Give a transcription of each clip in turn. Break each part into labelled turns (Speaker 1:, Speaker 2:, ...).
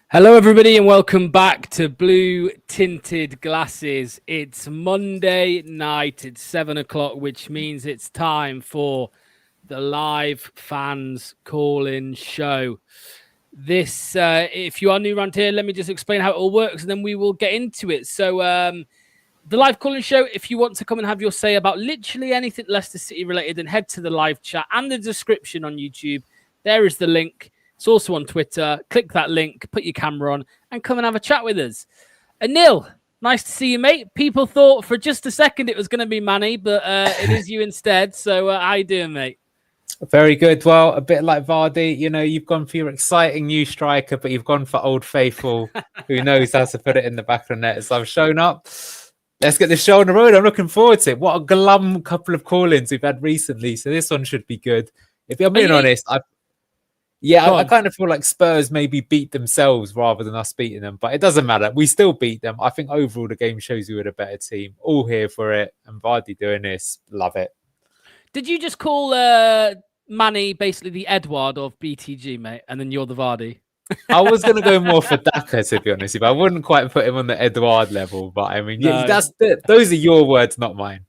Speaker 1: Hello, everybody, and welcome back to Blue Tinted Glasses. It's Monday night, it's 7 o'clock, which means it's time for the live fans call-in show. This, if you are new around here, let me just explain how it all works, and then we will get into it. So, the live call-in show, if you want to come and have your say about literally anything Leicester City related, then head to the live chat and the description on YouTube. There is the link. It's also on Twitter. Click that link, put your camera on, and come and have a chat with us. Anil, nice to see you, mate. People thought for just a second it was going to be Manny, but it is you instead. So how you doing, mate?
Speaker 2: Very good. Well, a bit like Vardy, you've gone for your exciting new striker, but you've gone for Old Faithful, who knows how to put it in the back of the net. So I've shown up. Let's get this show on the road. I'm looking forward to it. What a glum couple of call-ins we've had recently. So this one should be good. If I'm being honest, I kind of feel like Spurs maybe beat themselves rather than us beating them, but it doesn't matter. We still beat them. I think overall the game shows we were a better team. All here for it. And Vardy doing this, love it.
Speaker 1: Did you just call Manny basically the Edward of BTG, mate, and then you're the Vardy?
Speaker 2: I was going to go more for Daka, to be honest. I wouldn't quite put him on the Edouard level, but I mean,
Speaker 1: No.
Speaker 2: those are your words, not mine.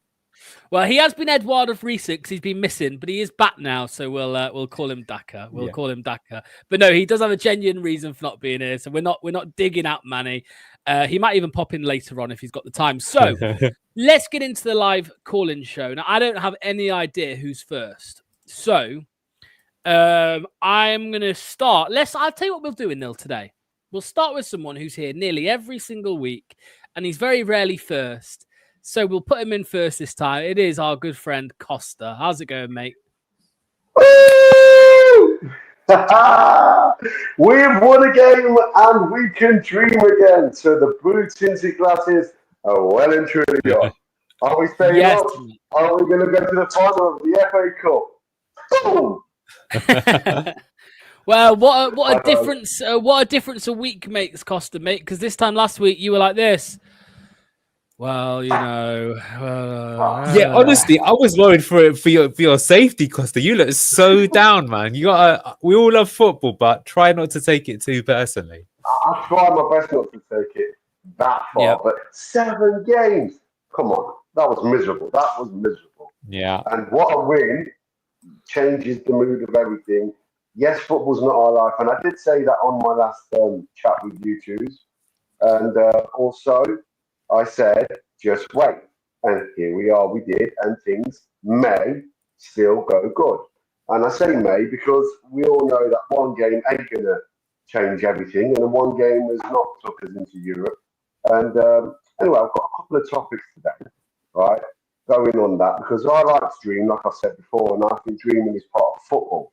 Speaker 1: Well, he has been Edward of recent because he's been missing, but he is back now, so we'll call him Daka. We'll call him Daka. But no, he does have a genuine reason for not being here, so we're not digging out Manny. He might even pop in later on if he's got the time. So let's get into the live call-in show. Now, I don't have any idea who's first, so I'm gonna start. I'll tell you what we'll do in Nil today. We'll start with someone who's here nearly every single week, and he's very rarely first. So we'll put him in first this time. It is our good friend Costa. How's it going, mate?
Speaker 3: Woo! We've won a game and we can dream again. So the blue tinted glasses are well and truly on. Are we staying up? Are we going to go to the final of the FA Cup? Boom!
Speaker 1: Well, what a difference! What a difference a week makes, Costa, mate. Because this time last week you were like this. Well,
Speaker 2: yeah, honestly, I was worried for your safety, Costa. You look so down, man. We all love football, but try not to take it too personally.
Speaker 3: I try my best not to take it that far, but 7 games. Come on, that was miserable.
Speaker 2: Yeah.
Speaker 3: And what a win changes the mood of everything. Yes, football's not our life, and I did say that on my last chat with you twos, and also. I said, just wait. And here we are, we did, and things may still go good. And I say may because we all know that one game ain't going to change everything, and one game has not took us into Europe. And anyway, I've got a couple of topics today, right, going on that, because I like to dream, like I said before, and I think dreaming is part of football.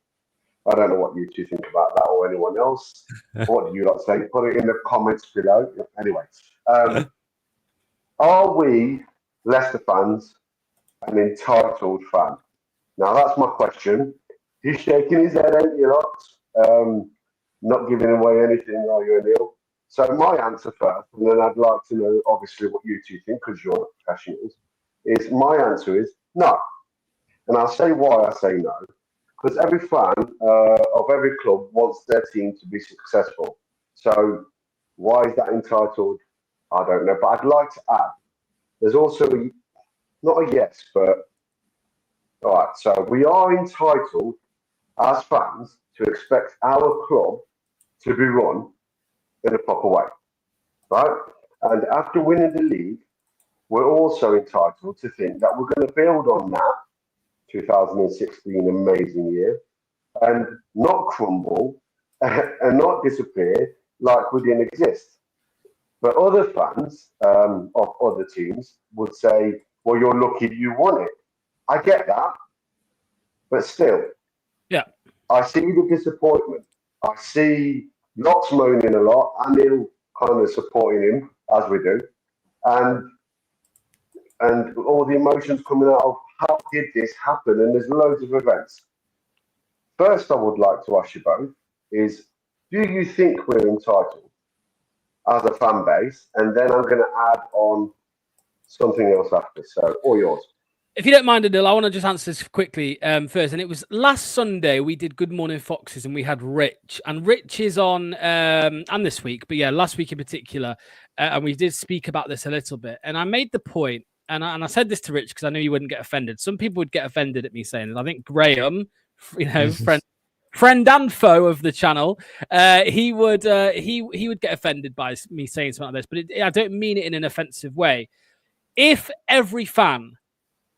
Speaker 3: I don't know what you two think about that or anyone else. What do you like to say? Put it in the comments below. Anyway. Are we, Leicester fans, an entitled fan? Now, that's my question. He's shaking his head, ain't you lot? Not giving away anything, are you, Anil? So my answer first, and then I'd like to know, obviously, what you two think, because you're professionals, is my answer is no. And I'll say why I say no. Because every fan of every club wants their team to be successful. So why is that entitled? I don't know, but I'd like to add, there's also, not a yes, but, all right, so we are entitled as fans to expect our club to be run in a proper way, right? And after winning the league, we're also entitled to think that we're going to build on that 2016 amazing year and not crumble and not disappear like we didn't exist. But other fans of other teams would say, well, you're lucky you won it. I get that. But still, I see the disappointment. I see lots moaning a lot, and Neil kind of supporting him, as we do. And all the emotions coming out of how did this happen? And there's loads of events. First, I would like to ask you both is, do you think we're entitled as a fan base? And then I'm going to add on something else after. So, all yours.
Speaker 1: If you don't mind, Adil, I want to just answer this quickly first. And it was last Sunday we did Good Morning Foxes, and we had Rich. And Rich is on, and this week, but yeah, last week in particular. And we did speak about this a little bit. And I made the point, and I said this to Rich because I knew he wouldn't get offended. Some people would get offended at me saying it. I think Graham, friend and foe of the channel, he would get offended by me saying something like this. But I don't mean it in an offensive way. If every fan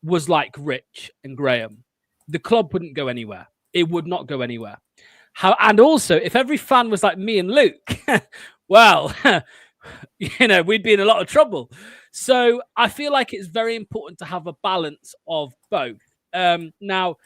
Speaker 1: was like Rich and Graham, the club wouldn't go anywhere. It would not go anywhere. And also, if every fan was like me and Luke, well, we'd be in a lot of trouble. So I feel like it's very important to have a balance of both. Now,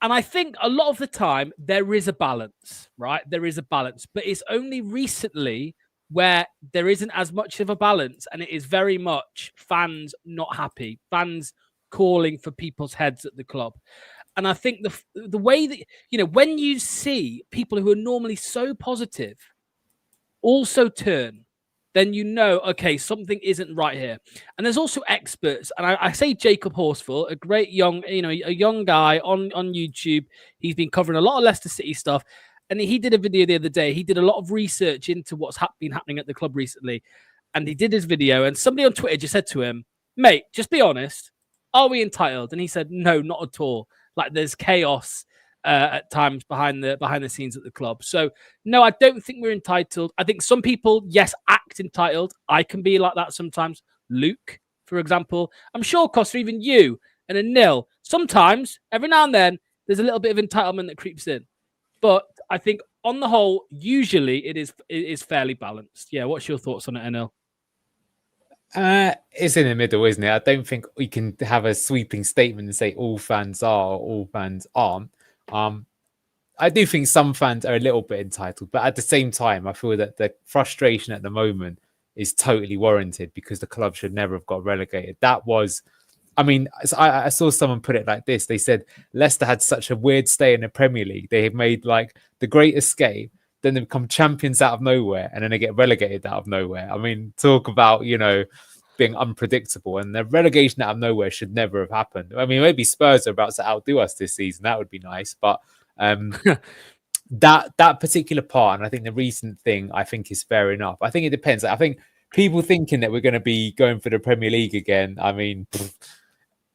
Speaker 1: and I think a lot of the time there is a balance, right? There is a balance, but it's only recently where there isn't as much of a balance, and it is very much fans not happy, fans calling for people's heads at the club. And I think the way that, when you see people who are normally so positive also turn, then okay, something isn't right here. And there's also experts, and I say Jacob Horsfall, a great young, a young guy on YouTube. He's been covering a lot of Leicester City stuff, and he did a video the other day. He did a lot of research into what's been happening at the club recently, and he did his video, and somebody on Twitter just said to him, mate, just be honest. Are we entitled? And he said, no, not at all. Like, there's chaos at times behind the scenes at the club. So no, I don't think we're entitled. I think some people, yes, act entitled. I can be like that sometimes. Luke, for example. I'm sure, Costa, even you and Anil, sometimes, every now and then, there's a little bit of entitlement that creeps in. But I think on the whole, usually it is fairly balanced. Yeah, what's your thoughts on it, Anil?
Speaker 2: It's in the middle, isn't it? I don't think we can have a sweeping statement and say all fans are, all fans aren't. I do think some fans are a little bit entitled, but at the same time, I feel that the frustration at the moment is totally warranted because the club should never have got relegated. That was, I saw someone put it like this. They said Leicester had such a weird stay in the Premier League. They have made like the great escape, then they become champions out of nowhere, and then they get relegated out of nowhere. I mean, talk about, being unpredictable, and the relegation out of nowhere should never have happened. I mean, maybe Spurs are about to outdo us this season. That would be nice. But that particular part, and I think the recent thing, I think is fair enough. I think it depends. I think people thinking that we're going to be going for the Premier League again, I mean,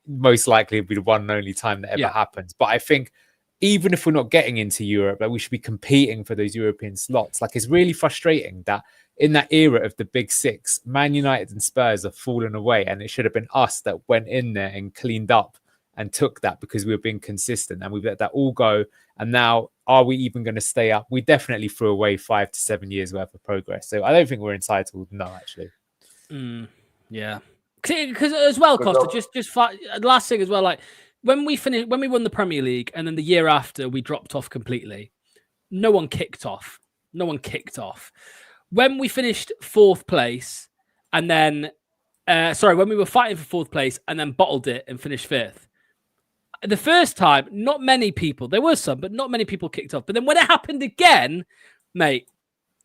Speaker 2: most likely it'll be the one and only time that ever happens. But I think even if we're not getting into Europe, like, we should be competing for those European slots. Like, it's really frustrating that in that era of the big six, Man United and Spurs have fallen away, and it should have been us that went in there and cleaned up and took that because we were being consistent, and we've let that all go. And now, are we even going to stay up? We definitely threw away 5 to 7 years worth of progress. So I don't think we're entitled. No, actually.
Speaker 1: Yeah. Because as well, Costa, just last thing as well, like, when we won the Premier League, and then the year after we dropped off completely, no one kicked off. When we finished 4th place, and then, when we were fighting for 4th place and then bottled it and finished 5th, the first time, not many people, there were some, but not many people kicked off. But then when it happened again, mate,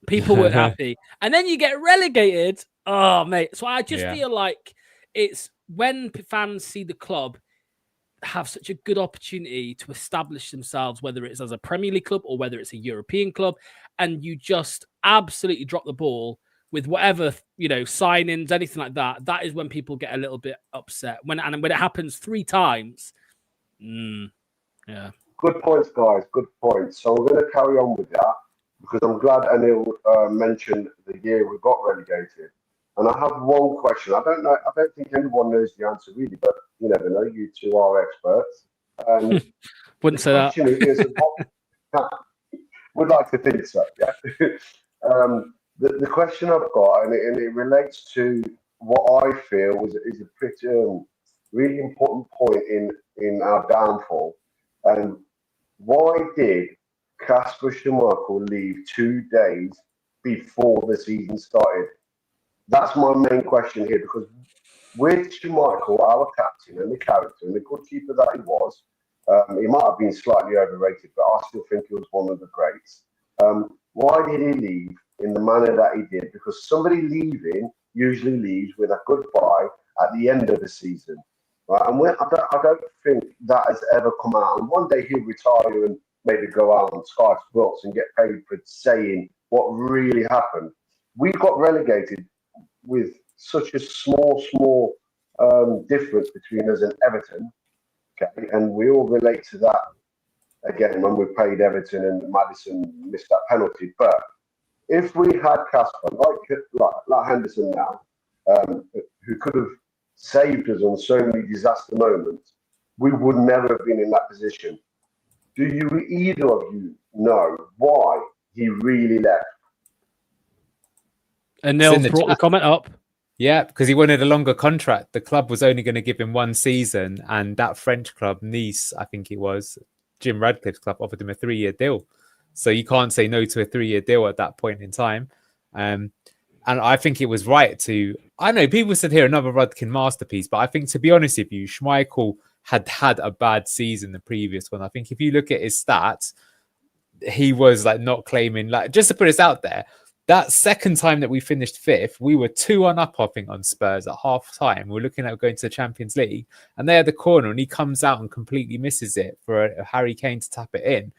Speaker 1: people weren't happy. And then you get relegated. Oh, mate. So I just feel like it's when fans see the club have such a good opportunity to establish themselves, whether it's as a Premier League club or whether it's a European club, and you just absolutely drop the ball with whatever, signings, anything like that. That is when people get a little bit upset. When it happens 3 times. Yeah.
Speaker 3: Good points, guys. Good points. So we're going to carry on with that because I'm glad Anil mentioned the year we got relegated. And I have one question. I don't know. I don't think anyone knows the answer really, but you never know. You two are experts.
Speaker 1: Wouldn't say that.
Speaker 3: Would like to think so. Yeah. The question I've got, and it relates to what I feel is a pretty really important point in our downfall. And why did Kasper Schmeichel leave 2 days before the season started? That's my main question here, because with Schmeichel, our captain and the character and the good keeper that he was, he might have been slightly overrated, but I still think he was one of the greats. Why did he leave in the manner that he did? Because somebody leaving usually leaves with a goodbye at the end of the season. right? And I don't think that has ever come out. And one day he'll retire and maybe go out on Sky Sports and get paid for saying what really happened. We got relegated with such a small difference between us and Everton, okay? And we all relate to that again when we played Everton and Maddison missed that penalty. But if we had Casper, like Henderson now, who could have saved us on so many disaster moments, we would never have been in that position. Do you either of you know why he really left?
Speaker 1: And Neil's brought the comment up.
Speaker 2: Yeah, because he wanted a longer contract. The club was only going to give him 1 season, and that French club, Nice, I think it was, Jim Radcliffe's club, offered him a 3-year deal. So you can't say no to a 3-year deal at that point in time. And I think it was right to... I know people said here another Rudkin masterpiece, but I think, to be honest with you, Schmeichel had a bad season the previous one. I think if you look at his stats, he was like not claiming... like just to put this out there, that second time that we finished 5th, we were 2-1 up, I think, on Spurs at half time. We're looking at going to the Champions League, and they had the corner, and he comes out and completely misses it for a Harry Kane to tap it in.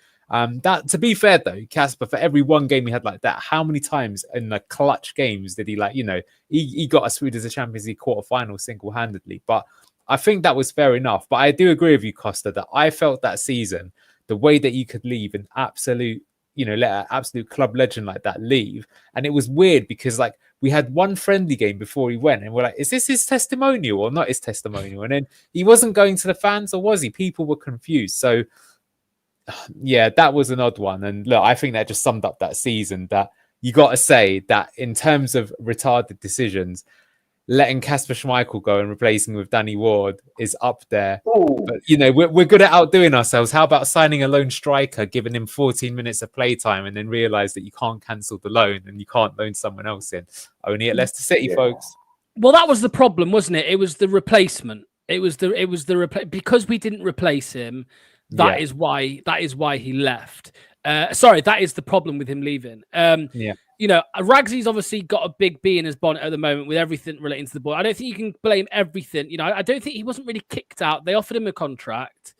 Speaker 2: That, to be fair though, Casper, for every one game he had like that, how many times in the clutch games did he, like, you know, he got us through to the Champions League quarterfinal single-handedly? But I think that was fair enough. But I do agree with you, Costa, that I felt that season, the way that you could leave an absolute, you know, let an absolute club legend like that leave. And it was weird because, like, we had one friendly game before he went, and we're like, is this his testimonial or not his testimonial? And then he wasn't going to the fans, or was he? People were confused. So, yeah, that was an odd one. And look, I think that just summed up that season, that you got to say that in terms of retarded decisions, letting Kasper Schmeichel go and replacing with Danny Ward is up there.
Speaker 3: Ooh.
Speaker 2: But, you know, we're good at outdoing ourselves. How about signing a lone striker, giving him 14 minutes of playtime, and then realize that you can't cancel the loan and you can't loan someone else in? Only at Leicester City, folks.
Speaker 1: Well, that was the problem, wasn't it? It was the replacement. Because we didn't replace him. That is why he left. Sorry, that is the problem with him leaving. You know, Ragsy's obviously got a big bee in his bonnet at the moment with everything relating to the boy. I don't think you can blame everything. You know, I don't think he wasn't really kicked out. They offered him a contract.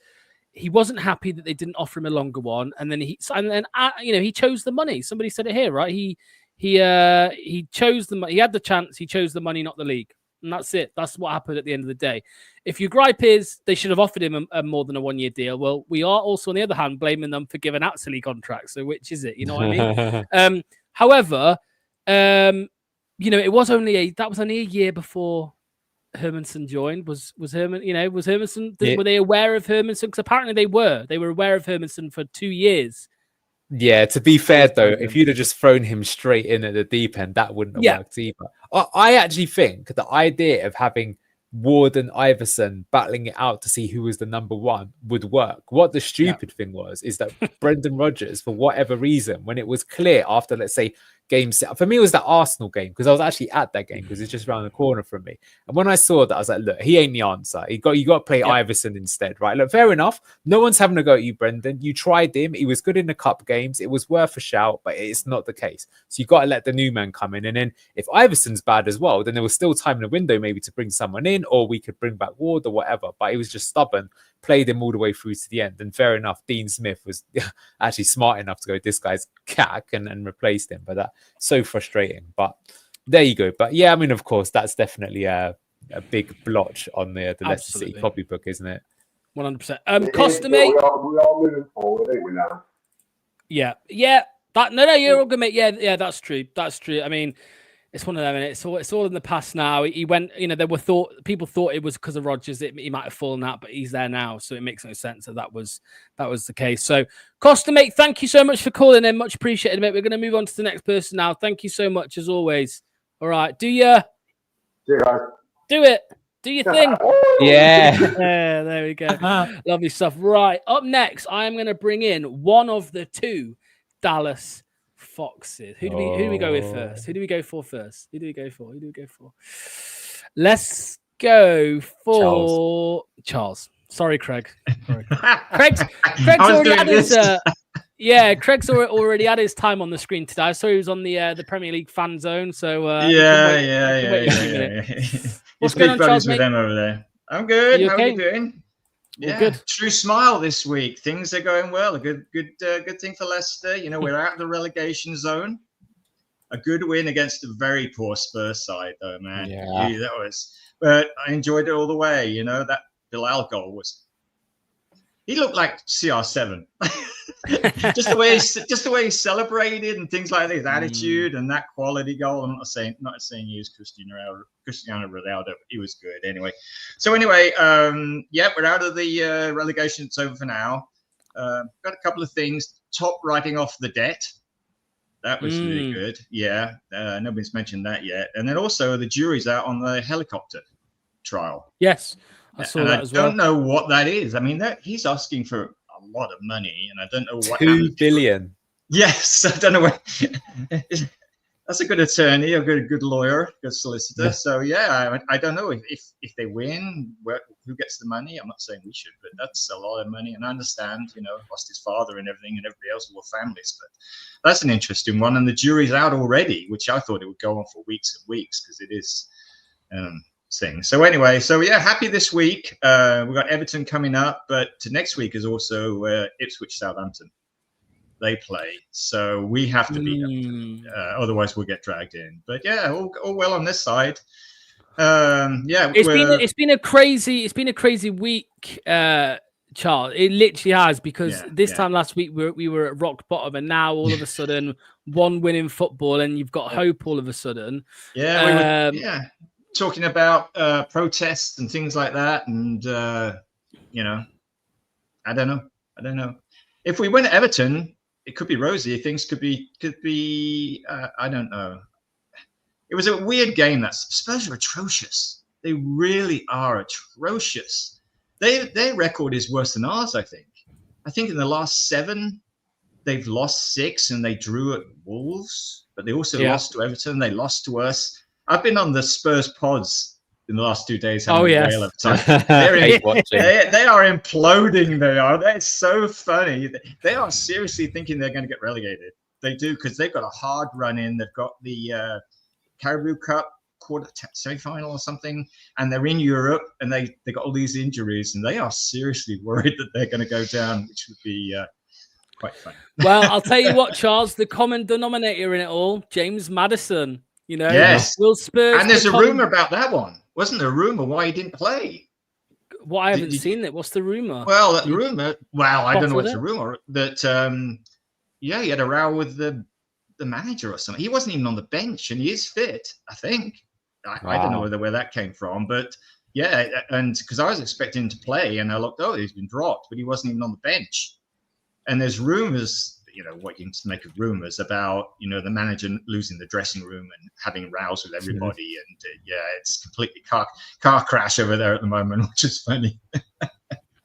Speaker 1: He wasn't happy that they didn't offer him a longer one, and then you know, he chose the money. Somebody said it here, right? He chose the money. He had the chance. He chose the money, not the league. And that's it. That's what happened at the end of the day. If your gripe is they should have offered him a more than a 1-year deal, well, we are also, on the other hand, blaming them for giving out silly contracts. So which is it? You know what I mean? However, you know, that was only a year before Hermanson joined. Was Hermanson? Were they aware of Hermanson? Because apparently they were. They were aware of Hermanson for 2 years.
Speaker 2: Yeah, to be fair though, if you'd have just thrown him straight in at the deep end, that wouldn't have worked either. I actually think the idea of having Ward and Iverson battling it out to see who was the number one would work. What the stupid thing was is that Brendan Rodgers, for whatever reason, when it was clear after, let's say, game set, for me it was that Arsenal game, because I was actually at that game because it's just around the corner from me. And when I saw that, I was like, look, he ain't the answer. You got to play Iverson instead, right? Look, fair enough. No one's having a go at you, Brendan. You tried him. He was good in the cup games. It was worth a shout, but it's not the case. So you got to let the new man come in. And then if Iverson's bad as well, then there was still time in the window maybe to bring someone in, or we could bring back Ward or whatever. But he was just stubborn, played him all the way through to the end. And fair enough, Dean Smith was actually smart enough to go, this guy's cack, and replaced him. But that so frustrating. But there you go. But yeah, I mean, of course, that's definitely a big blotch on the Leicester City copybook, isn't it?
Speaker 1: 100%. Costa, mate.
Speaker 3: We are moving forward, ain't we now?
Speaker 1: Yeah. No, you're all good, mate. Yeah, that's true. That's true. I mean, it's one of them, and it's all in the past now. He went, you know, people thought it was because of Rodgers that he might have fallen out, but he's there now, so it makes no sense that was the case. So, Costa, mate, thank you so much for calling in. Much appreciated, mate. We're going to move on to the next person now. Thank you so much, as always. All right, do it. Do your thing.
Speaker 2: Yeah.
Speaker 1: There we go. Lovely stuff. Right, up next, I'm going to bring in one of the two Dallas Foxes. Who do we go with first? Who do we go for first? Let's go for Charles. Sorry, Craig. Craig's already had his. Craig's already had his time on the screen today. I saw he was on the Premier League fan zone. So
Speaker 4: yeah.
Speaker 1: What's going on, Charles?
Speaker 4: With them over there. I'm good.
Speaker 1: You
Speaker 4: How
Speaker 1: okay?
Speaker 4: are you doing?
Speaker 1: All
Speaker 4: Yeah,
Speaker 1: good.
Speaker 4: true smile this week. Things are going well. A good thing for Leicester. You know, we're out of the relegation zone. A good win against a very poor Spurs side, though, man.
Speaker 2: Yeah.
Speaker 4: That was. But I enjoyed it all the way. You know, that Bilal goal was. He looked like CR7. just the way he celebrated and things like that, his attitude and that quality goal. I'm not saying he was Cristiano Ronaldo, but he was good anyway. So anyway, we're out of the relegation. It's over for now. Got a couple of things. Top writing off the debt. That was really good. Yeah, nobody's mentioned that yet. And then also the jury's out on the helicopter trial.
Speaker 1: Yes, I saw that as well.
Speaker 4: I don't know what that is. I mean, he's asking for a lot of money, and I don't know what
Speaker 2: 2 billion.
Speaker 4: Yes, I don't know what. That's a good attorney, a good lawyer, good solicitor. Yeah. So yeah, I don't know if they win, who gets the money. I'm not saying we should, but that's a lot of money. And I understand, you know, lost his father and everything, and everybody else were families. But that's an interesting one. And the jury's out already, which I thought it would go on for weeks and weeks because it is thing. So anyway, happy this week. We've got Everton coming up, but next week is also Ipswich Southampton. They play, so we have to beat them. Otherwise, we'll get dragged in. But yeah, all well on this side.
Speaker 1: It's been a crazy week, Charles. It literally has, because this time last week we were at rock bottom, and now all of a sudden one win in football, and you've got hope all of a sudden.
Speaker 4: Talking about protests and things like that, and you know, I don't know. If we win at Everton, it could be rosy. Things could be. I don't know. It was a weird game. That Spurs are atrocious. They really are atrocious. Their record is worse than ours. I think in the last 7, they've lost 6, and they drew at Wolves, but they also lost to Everton. They lost to us. I've been on the Spurs pods in the last 2 days. They are imploding. They're so funny. They are seriously thinking they're going to get relegated. They do, because they've got a hard run in. They've got the Carabao Cup semi-final or something, and they're in Europe, and they got all these injuries, and they are seriously worried that they're going to go down, which would be quite funny.
Speaker 1: Well, I'll tell you what, Charles, the common denominator in it all, James Maddison. You know,
Speaker 4: yes.
Speaker 1: Will Spurs?
Speaker 4: And there's a rumor about that one. Wasn't there a rumor why he didn't play?
Speaker 1: Well, I haven't seen it. What's the rumor?
Speaker 4: Well, that rumor. Well, I don't know what's the rumor. That he had a row with the manager or something. He wasn't even on the bench, and he is fit, I think. I don't know where that came from, but yeah, and because I was expecting him to play, and I looked, he's been dropped, but he wasn't even on the bench. And there's rumors. You know what you can make of rumors about, you know, the manager losing the dressing room and having rows with everybody, and it's completely car crash over there at the moment, which is funny.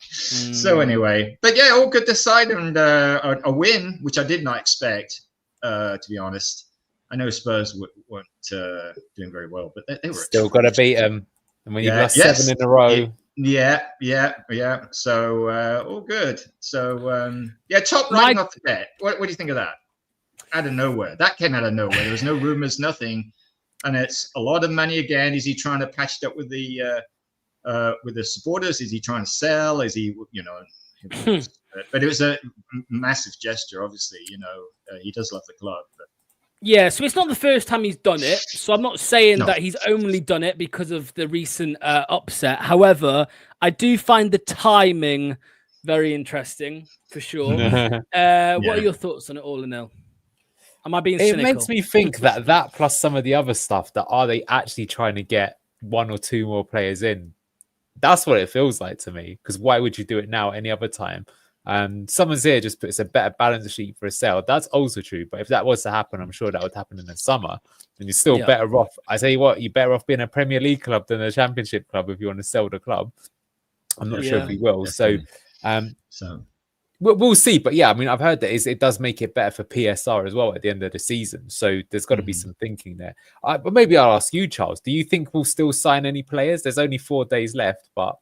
Speaker 4: So anyway, but yeah, all good this side, and a win, which I did not expect, to be honest. I know Spurs weren't doing very well, but they were
Speaker 2: still got to beat them. And when you've lost 7 in a row.
Speaker 4: Yeah. So all good. So top writing off the debt. What do you think of that? Out of nowhere. That came out of nowhere. There was no rumors, nothing, and it's a lot of money again. Is he trying to patch it up with the supporters? Is he trying to sell? Is he, you know? But it was a massive gesture. Obviously, you know, he does love the club. But.
Speaker 1: Yeah, so it's not the first time he's done it. So I'm not saying that he's only done it because of the recent upset. However, I do find the timing very interesting, for sure. What are your thoughts on it all, Anil? Am I being cynical?
Speaker 2: It makes me think that plus some of the other stuff, that are they actually trying to get 1 or 2 more players in? That's what it feels like to me. Because why would you do it now any other time? Someone's here just puts a better balance sheet for a sale. That's also true. But if that was to happen, I'm sure that would happen in the summer. And you're still better off. I tell you what, you're better off being a Premier League club than a Championship club if you want to sell the club. I'm not sure if we will.
Speaker 4: Definitely.
Speaker 2: So we'll see. But yeah, I mean, I've heard that it does make it better for PSR as well at the end of the season. So there's got to be some thinking there. But maybe I'll ask you, Charles. Do you think we'll still sign any players? There's only 4 days left, but.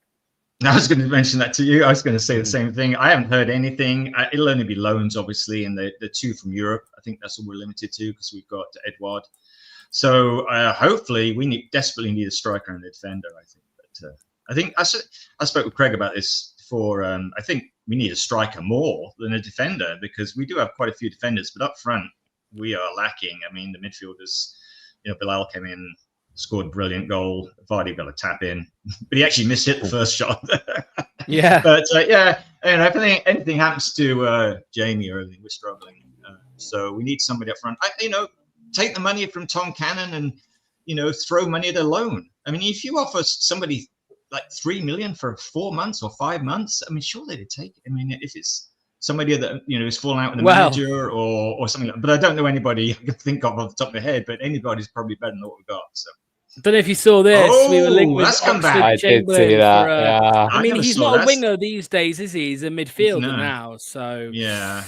Speaker 4: I was going to mention that to you. I was going to say the same thing. I haven't heard anything. It'll only be loans, obviously, and the 2 from Europe. I think that's all we're limited to because we've got Edouard. So hopefully, we desperately need a striker and a defender, I think. But I think I spoke with Craig about this before. I think we need a striker more than a defender, because we do have quite a few defenders, but up front we are lacking. I mean, the midfielders, Bilal came in, scored a brilliant goal. Vardy got a tap in, but he actually missed it the first shot.
Speaker 1: Yeah.
Speaker 4: But and if anything happens to Jamie or anything, we're struggling. So we need somebody up front. Take the money from Tom Cannon and throw money at a loan. I mean, if you offer somebody like 3 million for 4 months or 5 months, I mean, surely they'd take it. I mean, if it's somebody that is falling out with the manager or something like that. But I don't know anybody I can think of off the top of my head, but anybody's probably better than what we've got. So
Speaker 1: I don't know if you saw this. We were linked with Oxford
Speaker 2: I did see that. Yeah.
Speaker 1: I mean, he's not a winger these days, is he? He's a midfielder now. So
Speaker 4: yeah.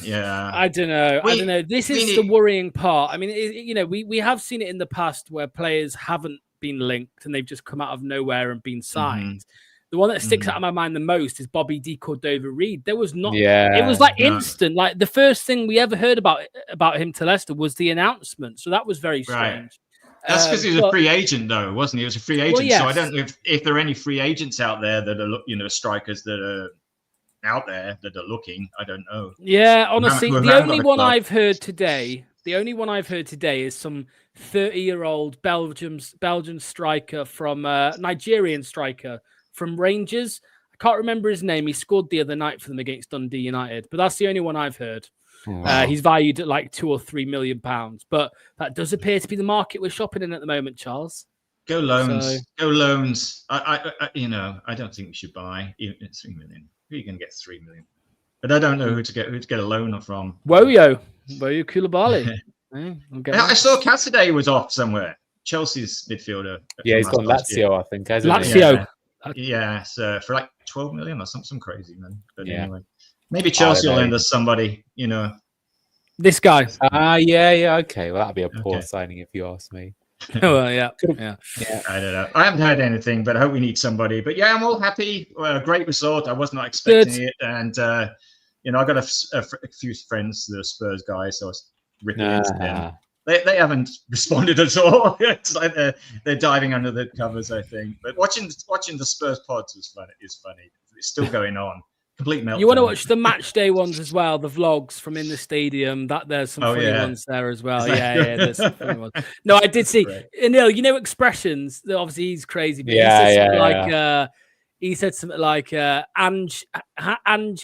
Speaker 1: I don't know. This is the worrying part. I mean, we have seen it in the past where players haven't been linked and they've just come out of nowhere and been signed. Mm-hmm. The one that sticks out of my mind the most is Bobby D. Cordova-Reid. There was not. Yeah, it was like instant. Like the first thing we ever heard about him to Leicester was the announcement. So that was very strange.
Speaker 4: Right. That's because he was a free agent, though, wasn't he? He was a free agent. Well, yes. So I don't know if there are any free agents out there that are, strikers that are out there that are looking. I don't know.
Speaker 1: Yeah, honestly, the only one I've heard today is some 30-year-old Belgian striker from Nigerian striker from Rangers. I can't remember his name. He scored the other night for them against Dundee United, but that's the only one I've heard. Wow. He's valued at like £2 or £3 million, but that does appear to be the market we're shopping in at the moment, Charles.
Speaker 4: Go loans. Go loans. I don't think we should buy even 3 million. Who are you going to get 3 million? But I don't know who to get a loan from.
Speaker 1: Woyo Koulibaly.
Speaker 4: I saw Cassidy was off somewhere. Chelsea's midfielder.
Speaker 2: Yeah, he's gone Lazio, I think.
Speaker 1: Lazio.
Speaker 4: Yeah, so for like 12 million or something crazy, man. But anyway. Maybe Chelsea will lend us somebody,
Speaker 1: This guy.
Speaker 2: Yeah. Okay. Well, that'd be a poor signing if you ask me.
Speaker 1: Well, yeah.
Speaker 4: I don't know. I haven't heard anything, but I hope we need somebody. But yeah, I'm all happy. Great result. I was not expecting it. And, I got a few friends, the Spurs guys, so I was ripping into them. They haven't responded at all. It's like they're diving under the covers, I think. But watching the Spurs pods is funny. It's still going on. Complete meltdown.
Speaker 1: You want to watch the match day ones as well, the vlogs from in the stadium. There's some funny ones there as well. Yeah, there's some funny ones. No, I did see Anil, expressions. Obviously, he's crazy. But he said something like Ange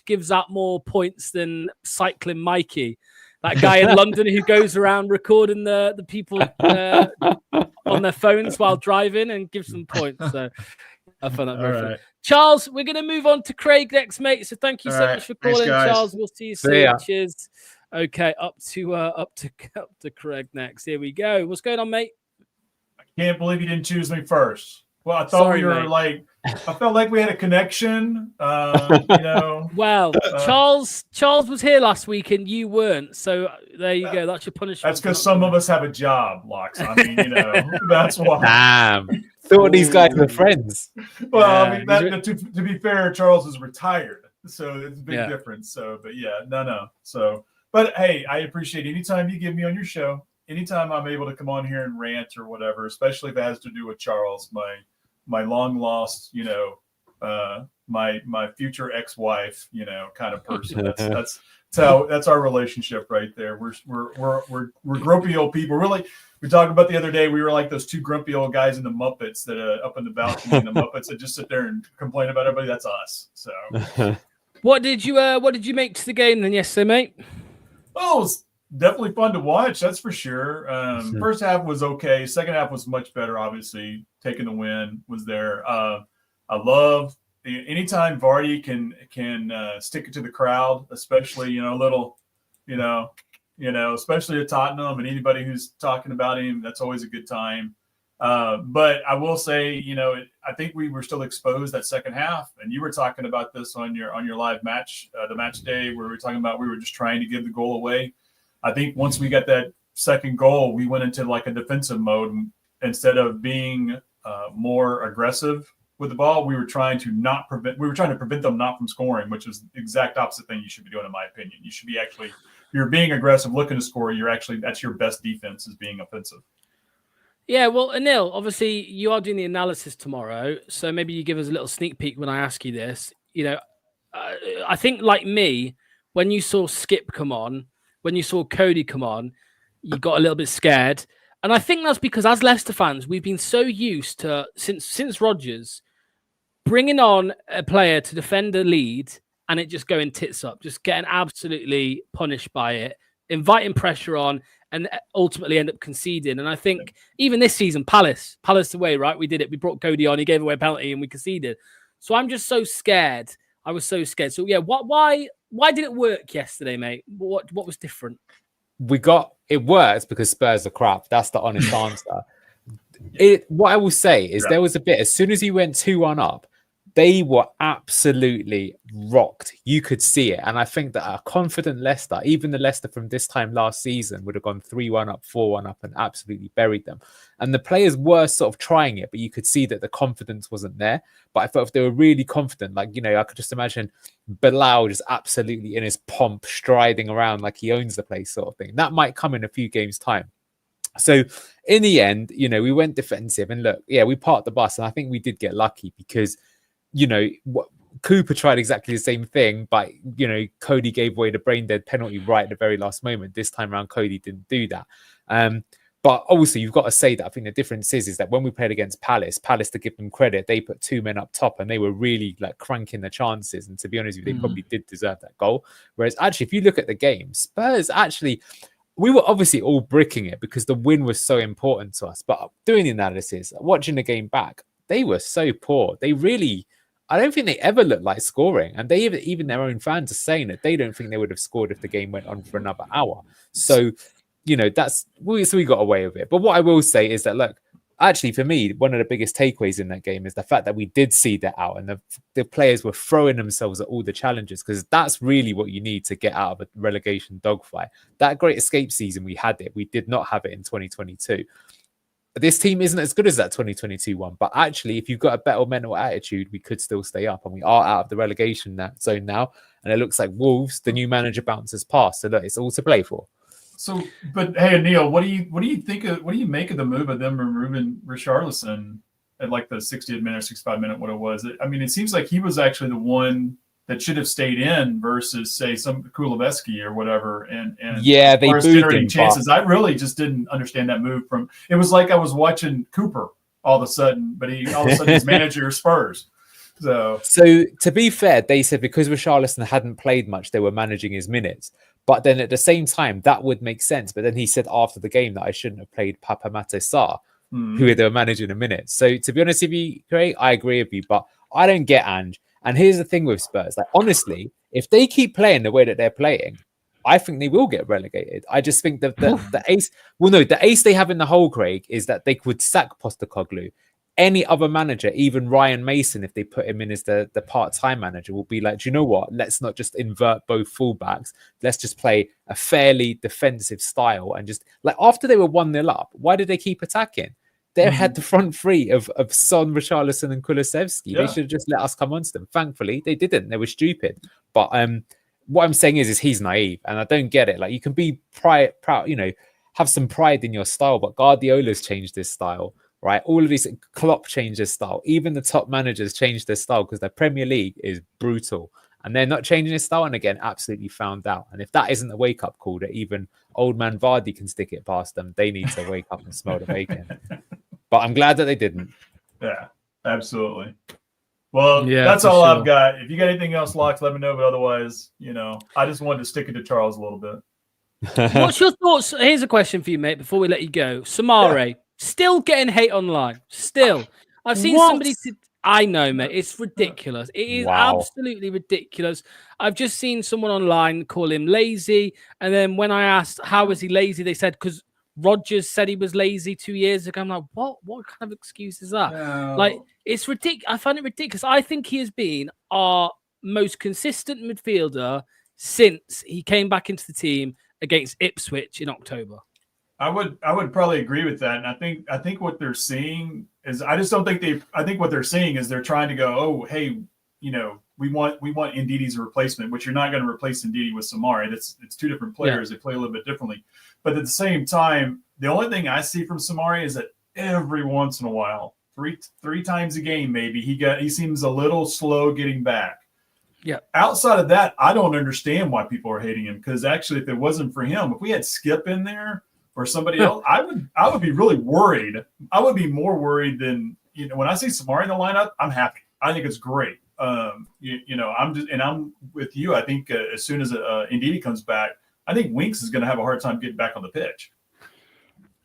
Speaker 1: gives out more points than Cycling Mikey. That guy in London who goes around recording the people on their phones while driving and gives them points. So I found that very funny. Charles, we're going to move on to Craig next, mate. So thank you so much for calling, Charles. We'll see you soon. Cheers. Okay, up to Craig next. Here we go. What's going on, mate?
Speaker 5: I can't believe you didn't choose me first. Well, I thought we were mate. I felt like we had a connection.
Speaker 1: Well, Charles was here last week and you weren't. So there you go. That's your punishment.
Speaker 5: That's because some of us have a job, Locks. I mean, that's why.
Speaker 2: Damn. Thought these guys were friends.
Speaker 5: Well, I mean, to be fair, Charles is retired, so it's a big difference. So, but no. So, but hey, I appreciate anytime you give me on your show. Anytime I'm able to come on here and rant or whatever, especially if it has to do with Charles, my long lost, my future ex-wife, kind of person. That's our relationship right there. We're grumpy old people. Really, we talked about the other day. We were like those two grumpy old guys in the Muppets that up in the balcony in the Muppets that just sit there and complain about everybody. That's us. So,
Speaker 1: what did you make to the game then yesterday, mate?
Speaker 5: Oh, it was definitely fun to watch. That's for sure. First half was okay. Second half was much better. Obviously, taking the win was there. I love anytime Vardy can stick it to the crowd, especially especially at Tottenham and anybody who's talking about him. That's always a good time. But I will say, I think we were still exposed that second half, and you were talking about this on your live match, the match day, where we were talking about we were just trying to give the goal away. I think once we got that second goal, we went into like a defensive mode instead of being more aggressive with the ball. We were trying to prevent them not from scoring, which is the exact opposite thing you should be doing, in my opinion. You should be if you're being aggressive, looking to score. That's your best defense, is being offensive.
Speaker 1: Yeah, well, Anil, obviously you are doing the analysis tomorrow, so maybe you give us a little sneak peek when I ask you this. I think like me, when you saw Skip come on, when you saw Cody come on, you got a little bit scared, and I think that's because as Leicester fans, we've been so used to since Rodgers bringing on a player to defend a lead and it just going tits up, just getting absolutely punished by it, inviting pressure on, and ultimately end up conceding. And I think even this season, Palace away, right? We did it. We brought Cody on. He gave away a penalty and we conceded. So I'm just so scared. I was so scared. So yeah, why did it work yesterday, mate? What was different?
Speaker 2: It works because Spurs are crap. That's the honest answer. What I will say is there was a bit, as soon as he went 2-1 up, they were absolutely rocked. You could see it. And I think that a confident Leicester, even the Leicester from this time last season, would have gone 3-1 up, 4-1 up and absolutely buried them. And the players were sort of trying it, but you could see that the confidence wasn't there. But I thought if they were really confident, like, I could just imagine Bilal just absolutely in his pomp, striding around like he owns the place sort of thing. That might come in a few games' time. So in the end, we went defensive and look, we parked the bus. And I think we did get lucky because Cooper tried exactly the same thing, but Cody gave away the brain dead penalty right at the very last moment. This time around, Cody didn't do that. But also, you've got to say that I think the difference is that when we played against Palace, to give them credit, they put 2 men up top and they were really like cranking the chances. And to be honest with you, they probably did deserve that goal. Whereas actually, if you look at the game, Spurs actually, we were obviously all bricking it because the win was so important to us. But doing the analysis, watching the game back, they were so poor. They really, I don't think they ever looked like scoring. And they even their own fans are saying that they don't think they would have scored if the game went on for another hour. So, we got away with it. But what I will say is that, look, actually, for me, one of the biggest takeaways in that game is the fact that we did see that out and the players were throwing themselves at all the challenges, because that's really what you need to get out of a relegation dogfight. That great escape season, we had it. We did not have it in 2022. This team isn't as good as that 2022 one, but actually, if you've got a better mental attitude, we could still stay up, and we are out of the relegation zone now. And it looks like Wolves, the new manager, bounces past. So look, it's all to play for.
Speaker 5: So, but hey, Neil, what do you think of, what do you make of the move of them removing Richarlison at like the 60th minute, 65 minute, what it was? I mean, it seems like he was actually the one that should have stayed in versus, say, some Kuleveski or whatever. And
Speaker 2: yeah, they booed him,
Speaker 5: chances. I really just didn't understand that move. It was like I was watching Cooper all of a sudden, but all of a sudden he's manager of Spurs. So
Speaker 2: to be fair, they said because Richarlison hadn't played much, they were managing his minutes. But then at the same time, that would make sense. But then he said after the game that I shouldn't have played Papa Mate Sarr, who they were managing a minute. So to be honest with you, Craig, I agree with you, but I don't get Ange. And here's the thing with Spurs. Like, honestly, if they keep playing the way that they're playing, I think they will get relegated. I just think that the ace, the ace they have in the hole, Craig, is that they could sack Postecoglou. Any other manager, even Ryan Mason, if they put him in as the part-time manager, will be like, do you know what? Let's not just invert both fullbacks. Let's just play a fairly defensive style. And just like after they were 1-0 up, why did they keep attacking? They had the front three of Son, Richarlison and Kulusevski. Yeah. They should have just let us come onto them. Thankfully, they didn't. They were stupid. But what I'm saying is he's naive. And I don't get it. Like, you can be proud, have some pride in your style. But Guardiola's changed his style. Right, all of these, Klopp changed his style. Even the top managers changed their style because the Premier League is brutal, and they're not changing their style. And again, absolutely found out. And if that isn't a wake-up call that even old man Vardy can stick it past them, they need to wake up and smell the bacon. But I'm glad that they didn't.
Speaker 5: Yeah, absolutely. Well, that's all I've got. If you got anything else, Locks, let me know. But otherwise, I just wanted to stick it to Charles a little bit.
Speaker 1: What's your thoughts? Here's a question for you, mate. Before we let you go, Samare. Yeah. Still getting hate online. Still. I've seen somebody... I know, mate. It's ridiculous. It is absolutely ridiculous. I've just seen someone online call him lazy. And then when I asked, how is he lazy? They said, because Rodgers said he was lazy 2 years ago. I'm like, what? What kind of excuse is that? No. Like, it's ridiculous. I find it ridiculous. I think he has been our most consistent midfielder since he came back into the team against Ipswich in October.
Speaker 5: I would probably agree with that. And I think what they're seeing is, I think what they're seeing is they're trying to go, oh, hey, we want Ndidi's a replacement, which you're not going to replace Ndidi with Samari. It's two different players. Yeah. They play a little bit differently. But at the same time, the only thing I see from Samari is that every once in a while, three times a game maybe. He seems a little slow getting back.
Speaker 1: Yeah.
Speaker 5: Outside of that, I don't understand why people are hating him, because actually, if it wasn't for him, if we had Skip in there or somebody else, I would be really worried. I would be more worried than, when I see Samari in the lineup, I'm happy. I think it's great. I'm with you. I think as soon as Ndidi comes back, I think Winks is going to have a hard time getting back on the pitch.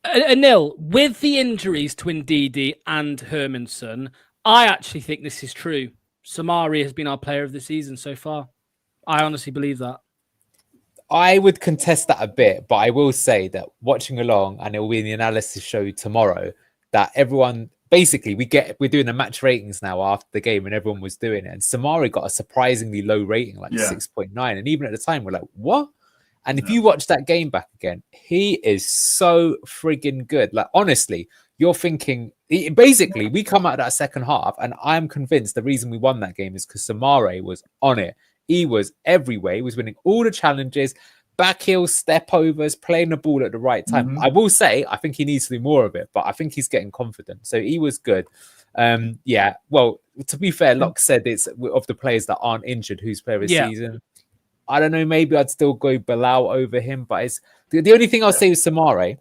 Speaker 1: Anil, with the injuries to Ndidi and Hermanson, I actually think this is true. Samari has been our player of the season so far. I honestly believe that.
Speaker 2: I would contest that a bit, but I will say that watching along, and it will be in the analysis show tomorrow, that everyone basically we're doing the match ratings now after the game, and everyone was doing it. And Samari got a surprisingly low rating, like 6.9. And even at the time, we're like, what? And if you watch that game back again, he is so friggin' good. Like, honestly, you're thinking, basically, we come out of that second half, and I'm convinced the reason we won that game is because Samari was on it. He was everywhere. He was winning all the challenges, back heels, step overs, playing the ball at the right time.
Speaker 5: Mm-hmm.
Speaker 2: I will say, I think he needs to do more of it, but I think he's getting confident. So he was good. Well, to be fair, Locke said it's of the players that aren't injured who's player of the season. I don't know. Maybe I'd still go Bilal over him, but it's the only thing I'll say with Samari,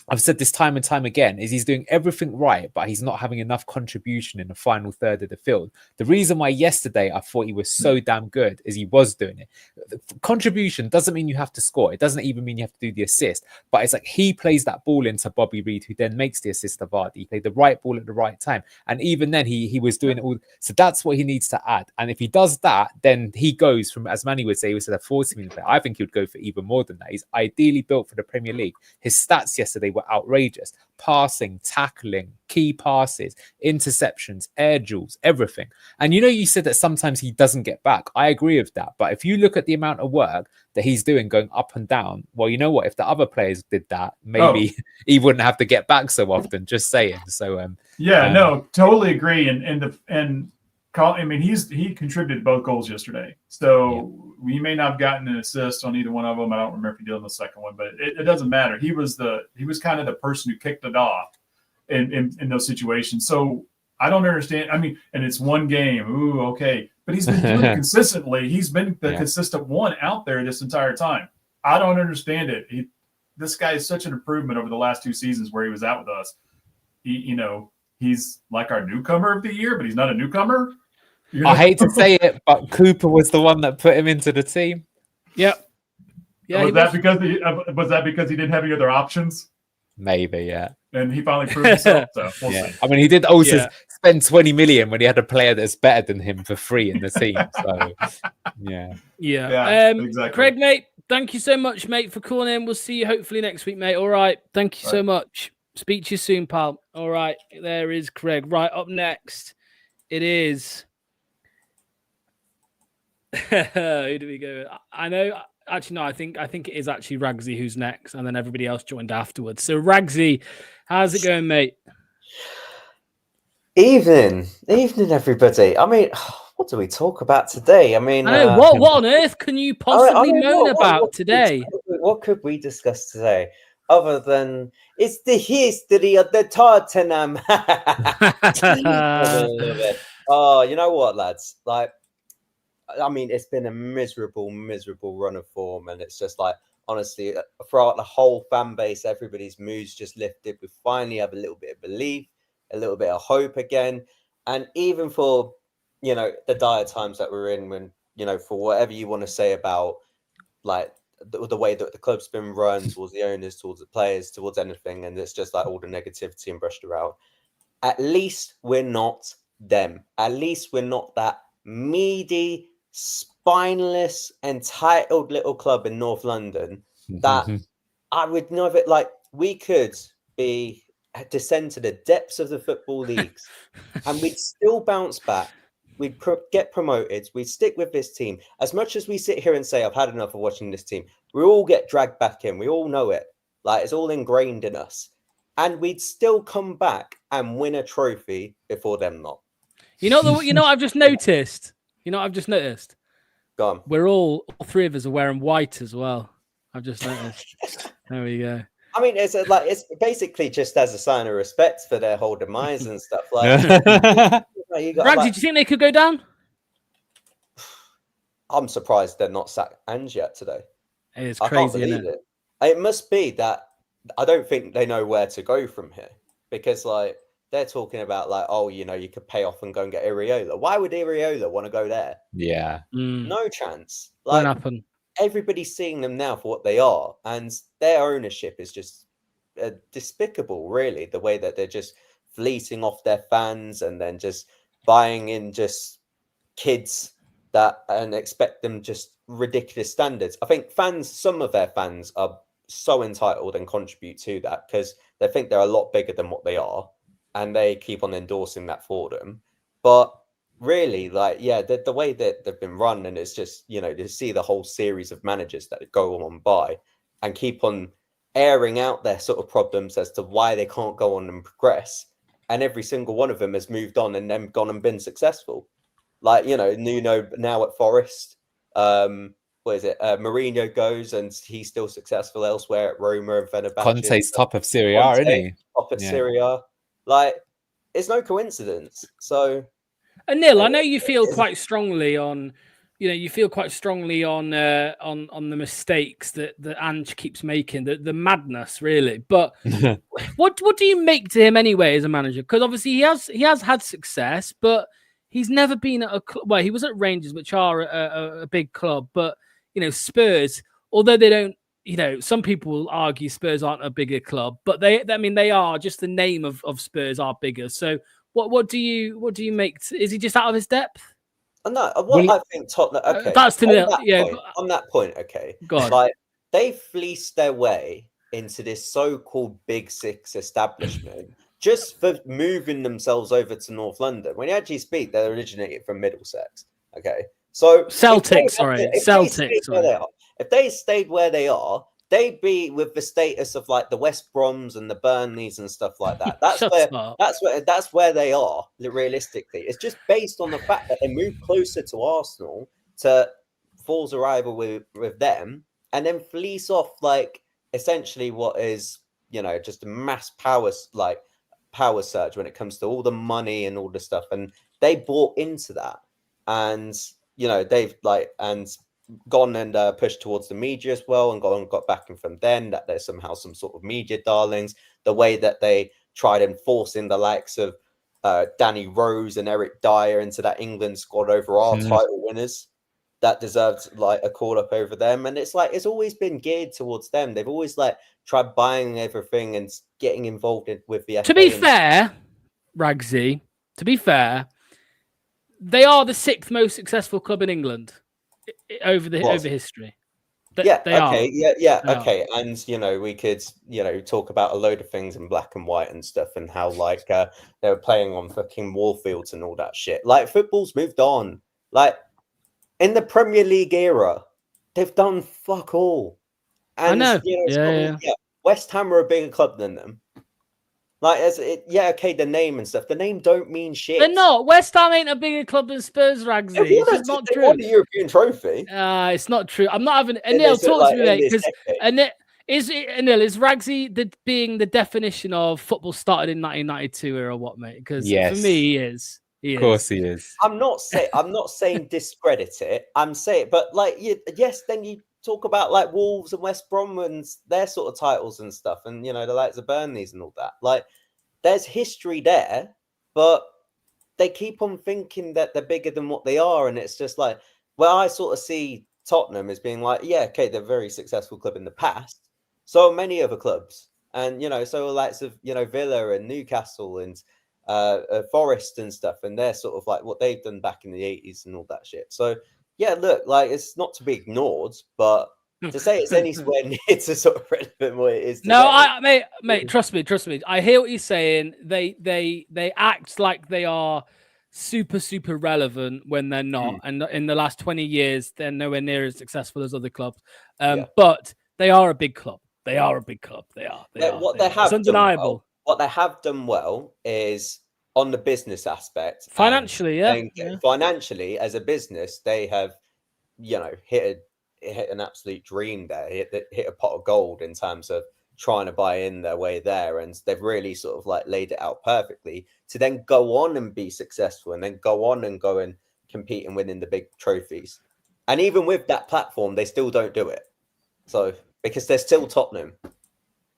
Speaker 2: I've said this time and time again, is he's doing everything right, but he's not having enough contribution in the final third of the field. The reason why yesterday I thought he was so damn good is he was doing it. The contribution doesn't mean you have to score. It doesn't even mean you have to do the assist, but it's like he plays that ball into Bobby Reed, who then makes the assist to Vardy. He played the right ball at the right time. And even then he was doing it all. So that's what he needs to add. And if he does that, then he goes from, as Manny would say, he was a 40-minute player. I think he would go for even more than that. He's ideally built for the Premier League. His stats yesterday were outrageous. Passing, tackling, key passes, interceptions, air duels, everything. And you said that sometimes he doesn't get back. I agree with that. But if you look at the amount of work that he's doing going up and down, well, you know what? If the other players did that, maybe he wouldn't have to get back so often. Just saying. So
Speaker 5: totally agree. He contributed both goals yesterday. So we may not have gotten an assist on either one of them. I don't remember if he did on the second one, but it doesn't matter. He was kind of the person who kicked it off in those situations. So I don't understand. And it's one game. Ooh, okay. But he's been doing it consistently. He's been the consistent one out there this entire time. I don't understand it. This guy is such an improvement over the last 2 seasons where he was out with us. He's like our newcomer of the year, but he's not a newcomer.
Speaker 2: I hate to say it, but Cooper was the one that put him into the team.
Speaker 1: Yep. Yeah.
Speaker 5: Was that because he didn't have any other options?
Speaker 2: Maybe, yeah.
Speaker 5: And he finally proved himself. So we'll see.
Speaker 2: I mean, he did also spend 20 million when he had a player that's better than him for free in the team. So,
Speaker 5: exactly.
Speaker 1: Craig, mate, thank you so much, mate, for calling in. We'll see you hopefully next week, mate. All right. Thank you so much. Speak to you soon, pal. All right. There is Craig. Right, up next, it is... Who do we go? I know. Actually, no. I think it is actually Ragsy who's next, and then everybody else joined afterwards. So, Ragsy, how's it going, mate?
Speaker 6: Evening, everybody. I mean, what do we talk about today? I mean,
Speaker 1: what on earth can you possibly moan about today?
Speaker 6: What could we discuss today, other than it's the history of the Tottenham? Oh, you know what, lads? Like, I mean, it's been a miserable run of form, and it's just like, honestly, throughout the whole fan base, everybody's mood's just lifted. We finally have a little bit of belief, a little bit of hope again, and even for the dire times that we're in, when for whatever you want to say about like the way that the club's been run towards the owners, towards the players, towards anything, and it's just like all the negativity and brushed around. At least we're not them. At least we're not that meaty, spineless, entitled little club in North London that I would know of it. Like, we could descend to the depths of the football leagues and we'd still bounce back. We'd get promoted. We'd stick with this team. As much as we sit here and say, I've had enough of watching this team, we all get dragged back in. We all know it. Like, it's all ingrained in us. And we'd still come back and win a trophy before them not.
Speaker 1: I've just noticed. Go
Speaker 6: on.
Speaker 1: We're all 3 of us are wearing white as well. I've just noticed. There we go.
Speaker 6: I mean, it's basically just as a sign of respect for their whole demise and stuff. Like, you got,
Speaker 1: Ragsy, do you think they could go down?
Speaker 6: I'm surprised they're not sacked Ange yet today.
Speaker 1: It's
Speaker 6: I
Speaker 1: crazy,
Speaker 6: can't believe
Speaker 1: isn't it?
Speaker 6: It must be that I don't think they know where to go from here, because like they're talking about like, oh, you know, you could pay off and go and get Iriola. Why would Iriola want to go there?
Speaker 2: Yeah.
Speaker 6: No chance.
Speaker 1: Won't
Speaker 6: Like,
Speaker 1: happen.
Speaker 6: everybody's seeing them now for what they are, and their ownership is just despicable, really. The way that they're just fleecing off their fans and then just buying in just kids that and expect them just ridiculous standards. I think some of their fans are so entitled and contribute to that because they think they're a lot bigger than what they are, and they keep on endorsing that for them. But really, like, yeah, the way that they've been run, and it's just, you know, to see the whole series of managers that go on by and keep on airing out their sort of problems as to why they can't go on and progress, and every single one of them has moved on and then gone and been successful. Like, you know, Nuno now at Forest, what is it? Mourinho goes and he's still successful elsewhere at Roma and Fenerbahce.
Speaker 2: Conte's top of Serie A, isn't he?
Speaker 6: Top at Serie A. Like, it's no coincidence. So,
Speaker 1: Anil, I know you feel quite strongly on, you know, on the mistakes that Ange keeps making, the madness, really. But what do you make to him anyway as a manager? Because obviously he has had success, but he's never been at a club. Well, he was at Rangers, which are a big club, but you know, Spurs, although they don't, you know, some people will argue Spurs aren't a bigger club, but they are. Just the name of Spurs are bigger. So what do you make? Is he just out of his depth?
Speaker 6: No, I think Tottenham. Okay,
Speaker 1: that's to
Speaker 6: on that point. Okay,
Speaker 1: God,
Speaker 6: like they fleeced their way into this so-called Big Six establishment just for moving themselves over to North London. When you actually speak, they originated from Middlesex. Okay, so
Speaker 1: Celtic.
Speaker 6: If they stayed where they are, they'd be with the status of like the West Broms and the Burnleys and stuff like that. That's where they are realistically. It's just based on the fact that they moved closer to Arsenal to force a rival with them, and then fleece off like essentially what is, you know, just a mass power surge when it comes to all the money and all the stuff. And they bought into that, and you know, they've gone and pushed towards the media as well, and got backing from them that there's somehow some sort of media darlings. The way that they tried enforcing the likes of Danny Rose and Eric Dyer into that England squad over our title winners that deserved like a call up over them. And it's like, it's always been geared towards them. They've always like tried buying everything and getting involved with the FA.
Speaker 1: To be fair, Ragsy, they are the 6th most successful club in England over history. They
Speaker 6: are. And you know, we could, you know, talk about a load of things in black and white and stuff, and how like they were playing on fucking warfields and all that shit. Like, football's moved on. Like, in the Premier League era, they've done fuck all. And
Speaker 1: I know.
Speaker 6: You know, West Ham are a bigger club than them. Like, the name and stuff. The name don't mean shit.
Speaker 1: They're not. West Ham ain't a bigger club than Spurs, Ragsy. It's not true.
Speaker 6: They won the European trophy.
Speaker 1: It's not true. I'm not having. Anil, talk to me, mate. Because is Ragsy being the definition of football started in 1992 or what, mate? Because for me, he is.
Speaker 2: Of course, he is.
Speaker 6: I'm not saying discredit it. I'm saying, but like, then you talk about like Wolves and West Brom and their sort of titles and stuff, and you know, the likes of Burnleys and all that. Like, there's history there, but they keep on thinking that they're bigger than what they are, and it's just like, well, I sort of see Tottenham as being like, they're a very successful club in the past. So many other clubs, and you know, so likes of, you know, Villa and Newcastle and Forest and stuff, and they're sort of like what they've done back in the 80s and all that shit. So yeah, look, like, it's not to be ignored, but to say it's anywhere near to sort of relevant what it is today.
Speaker 1: No, mate, trust me. I hear what you're saying. They act like they are super, super relevant when they're not. And in the last 20 years, they're nowhere near as successful as other clubs. But they are a big club. They are. It's undeniable.
Speaker 6: What they have done well is on the business aspect.
Speaker 1: Financially,
Speaker 6: Financially, as a business, they have, you know, hit an absolute dream there. Hit a pot of gold in terms of trying to buy in their way there, and they've really sort of like laid it out perfectly to then go on and be successful, and then go on and compete and winning the big trophies. And even with that platform, they still don't do it. So because they're still Tottenham.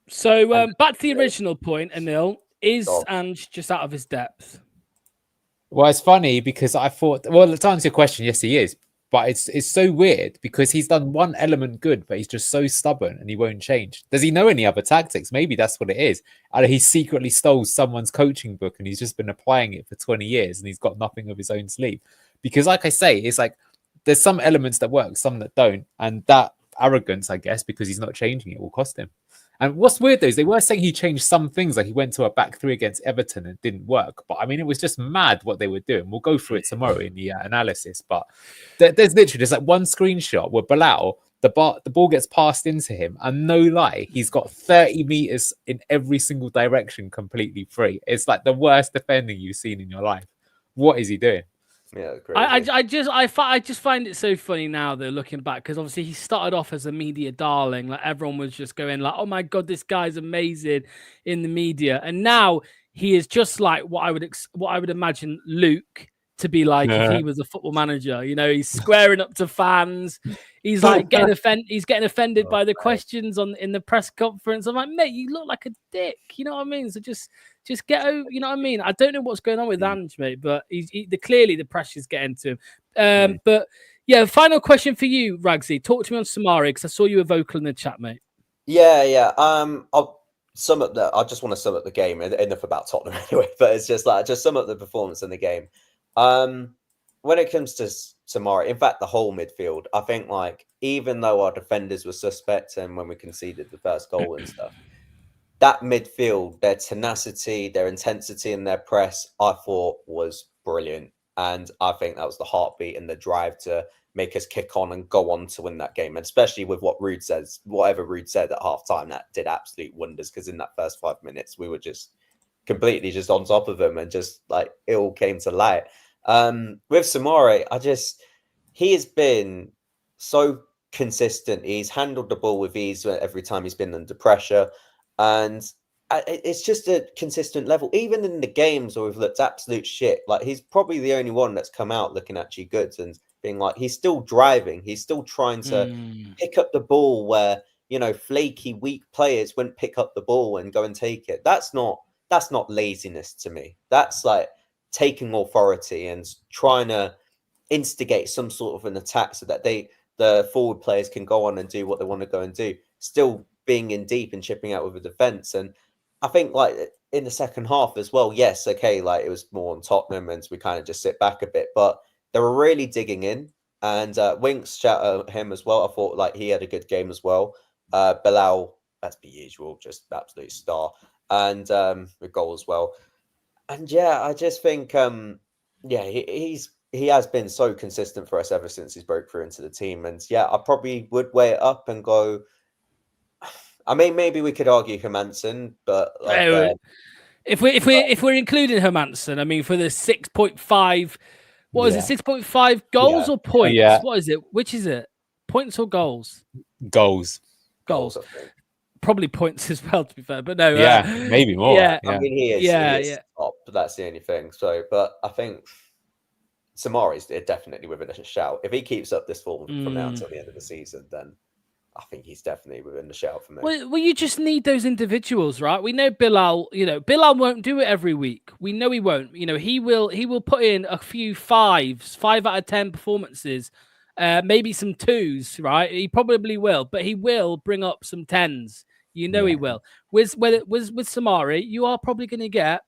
Speaker 1: So back to the original point, Anil, is
Speaker 6: Oh.
Speaker 1: Ange just out of his depth?
Speaker 2: Well, it's funny because I thought, well, to answer your question, yes, he is. But it's so weird because he's done one element good, but he's just so stubborn and he won't change. Does he know any other tactics? Maybe that's what it is. And he secretly stole someone's coaching book and he's just been applying it for 20 years and he's got nothing of his own sleeve. Because like I say, it's like there's some elements that work, some that don't. And that arrogance, I guess, because he's not changing it, will cost him. And what's weird though is they were saying he changed some things, like he went to a back three against Everton and it didn't work. But I mean, it was just mad what they were doing. We'll go through it tomorrow in the analysis. But there's literally just like one screenshot where Bilal, the ball gets passed into him, and no lie, he's got 30 meters in every single direction completely free. It's like the worst defending you've seen in your life. What is he doing?
Speaker 6: Yeah,
Speaker 1: I just find it so funny now though, looking back, because obviously he started off as a media darling, like everyone was just going like, oh my god, this guy's amazing in the media, and now he is just like what I would imagine Luke to be like if he was a football manager. You know, he's squaring up to fans. He's like getting offended by the questions in the press conference. I'm like, mate, you look like a dick. You know what I mean? So just get over. You know what I mean? I don't know what's going on with Ange, mate, but clearly the pressure's getting to him. But yeah, final question for you, Ragsy. Talk to me on Samari because I saw you were vocal in the chat, mate.
Speaker 6: Yeah. I'll sum up I just want to sum up the game. Enough about Tottenham anyway, but it's just like sum up the performance in the game. When it comes to Samari, in fact, the whole midfield, I think like even though our defenders were suspect and when we conceded the first goal and stuff, that midfield, their tenacity, their intensity and their press, I thought was brilliant. And I think that was the heartbeat and the drive to make us kick on and go on to win that game. And especially with whatever Ruud said at halftime, that did absolute wonders because in that first 5 minutes, we were just completely just on top of him and just like it all came to light. With Samari, he has been so consistent. He's handled the ball with ease every time he's been under pressure. And it's just a consistent level. Even in the games where we've looked absolute shit, like he's probably the only one that's come out looking actually good and being like, he's still driving. He's still trying to pick up the ball where, you know, flaky, weak players wouldn't pick up the ball and go and take it. That's not laziness to me. That's like taking authority and trying to instigate some sort of an attack so that the forward players can go on and do what they want to go and do, still being in deep and chipping out with the defense. And I think like in the second half as well, yes, okay, like it was more on Tottenham and we kind of just sit back a bit, but they were really digging in. And Winks, shout out him as well. I thought like he had a good game as well. Bilal, as per usual, just absolute star. And a goal as well. And yeah, I just think he has been so consistent for us ever since he's broke through into the team. And yeah, I probably would weigh it up and go, I mean, maybe we could argue Hermansen, but like,
Speaker 1: if we're including Hermansen, I mean, for the 6.5, what is it? 6.5 goals or points?
Speaker 2: Yeah.
Speaker 1: What is it? Which is it? Points or goals?
Speaker 2: Goals.
Speaker 1: Probably points as well, to be fair. But no,
Speaker 2: maybe more.
Speaker 1: Yeah,
Speaker 6: I mean, he is top, but that's the only thing. So, but I think Samari's definitely within a shout. If he keeps up this form from now until the end of the season, then I think he's definitely within the shout for me.
Speaker 1: Well, you just need those individuals, right? We know Bilal, Bilal won't do it every week. We know he won't. He will put in a few 5 out of 10 performances, maybe some 2s, right? He probably will, but he will bring up some 10s. He will. With Samari, you are probably going to get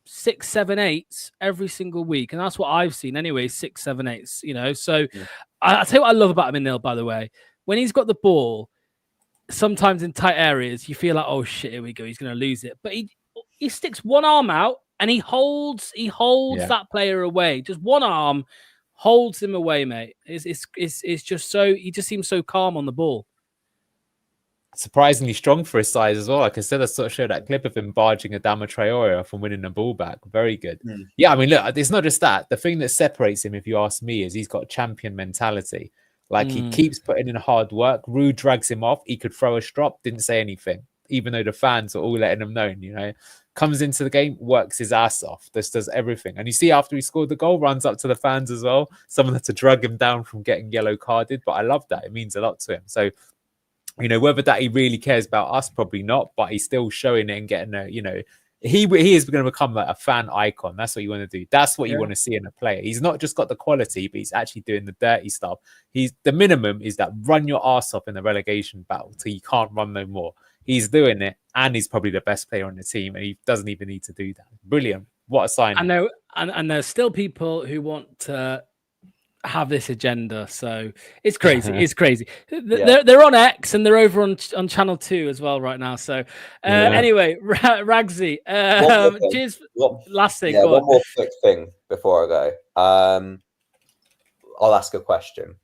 Speaker 1: 6, 7, 8s every single week. And that's what I've seen anyway, 6, 7, 8s, So I'll tell you what I love about him, Neil, by the way. When he's got the ball, sometimes in tight areas, you feel like, oh shit, here we go, he's going to lose it. But he sticks one arm out and he holds that player away. Just one arm holds him away, mate. It's just so, he just seems so calm on the ball.
Speaker 2: Surprisingly strong for his size as well. Like I said, I sort of showed that clip of him barging Adama Traore from winning the ball back. Very good. Yeah, I mean, look, it's not just that. The thing that separates him, if you ask me, is he's got champion mentality. Like he keeps putting in hard work. Ruud drags him off. He could throw a strop, didn't say anything. even though the fans are all letting him know, you know, comes into the game, works his ass off, just does everything. And you see after he scored the goal, runs up to the fans as well. Someone had to drag him down from getting yellow carded, but I love that. It means a lot to him. So, you know, whether that he really cares about us, probably not, but he's still showing it and getting a, you know, he is going to become like a fan icon. That's what you want to do. That's what you want to see in a player. He's not just got the quality, but he's actually doing the dirty stuff. The minimum is that run your ass off in the relegation battle till you can't run no more. He's doing it, and he's probably the best player on the team, and he doesn't even need to do that. Brilliant. What a sign.
Speaker 1: I know, and there's still people who want to have this agenda, so it's crazy. It's crazy. They're on X and they're over on Channel 2 as well right now. So anyway, Ragsy, cheers. Last thing.
Speaker 6: One more quick thing before I go. I'll ask a question.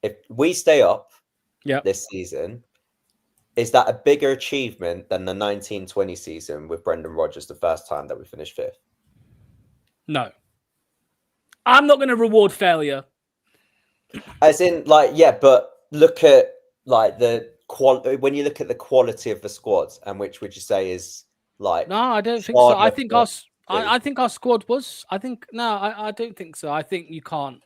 Speaker 6: If we stay up this season, is that a bigger achievement than the 1920 season with Brendan Rodgers, the first time that we finished 5th?
Speaker 1: No. I'm not going to reward failure.
Speaker 6: As in, like, but look at like the quality. When you look at the quality of the squad, and which would you say is like?
Speaker 1: No, I don't think so. I think our squad was. I don't think so. I think you can't.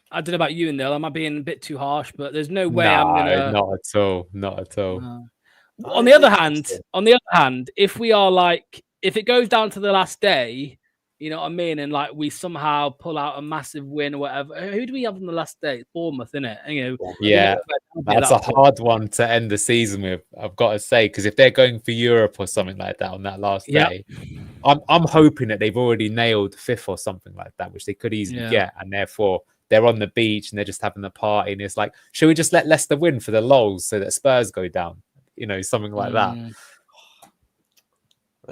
Speaker 1: I don't know about you, Neil. Am I being a bit too harsh? But there's no way I'm gonna.
Speaker 2: Not at all. Not at all.
Speaker 1: On the other hand, if we are like, if it goes down to the last day. You know what I mean? And like we somehow pull out a massive win or whatever. Who do we have on the last day? It's Bournemouth, isn't it? You know,
Speaker 2: that's a hard one to end the season with, I've got to say, because if they're going for Europe or something like that on that last day, I'm hoping that they've already nailed 5th or something like that, which they could easily get, and therefore they're on the beach and they're just having a party, and it's like, should we just let Leicester win for the lols so that Spurs go down? You know, something like that.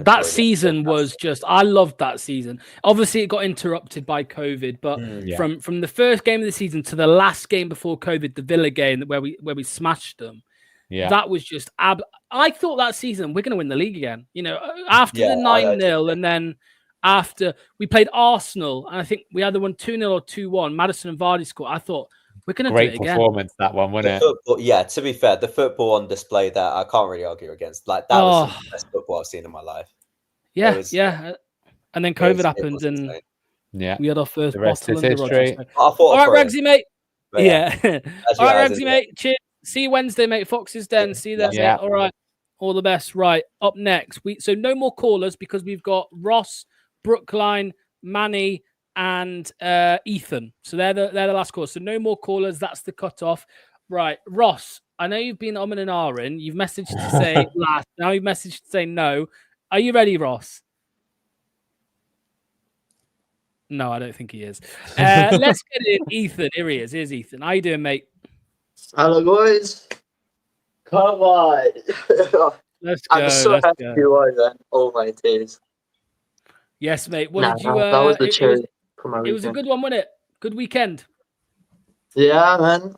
Speaker 1: That season was just, I loved that season. Obviously, it got interrupted by COVID, but from the first game of the season to the last game before COVID, the Villa game where we smashed them, that was just I thought that season we're going to win the league again. You know, after the 9-0, and then after we played Arsenal, and I think we either won 2-0 or 2-1. Madison and Vardy scored. I thought we're going to do it again.
Speaker 2: Great performance, that one, wasn't
Speaker 6: it? To be fair, the football on display there, I can't really argue against. Like that was the best football I've seen in my life.
Speaker 1: And then COVID happened, and we had our first
Speaker 2: the rest
Speaker 1: bottle
Speaker 2: is
Speaker 1: in the
Speaker 2: history.
Speaker 1: Rodgers. All right, Ragsy, mate. All right, Ragsy, mate. Cheers. See you Wednesday, mate. Fox's Den. See you there, mate. All right. All the best. Right. Up next, so no more callers because we've got Ross, Brookline, Manny, and Ethan. So they're the last callers. So no more callers. That's the cutoff. Right, Ross. I know you've been and ahhing. You've messaged to say last. Now you've messaged to say no. Are you ready, Ross? No, I don't think he is. Let's get in. Ethan, here he is. Here's Ethan. How you doing, mate?
Speaker 7: Hello, boys. Come on.
Speaker 1: Let's go.
Speaker 7: I'm so happy you won, man. Oh, my days.
Speaker 1: Yes, mate. What did you...
Speaker 7: that was the cherry for my weekend.
Speaker 1: It was a good one, wasn't it? Good weekend.
Speaker 7: Yeah, man.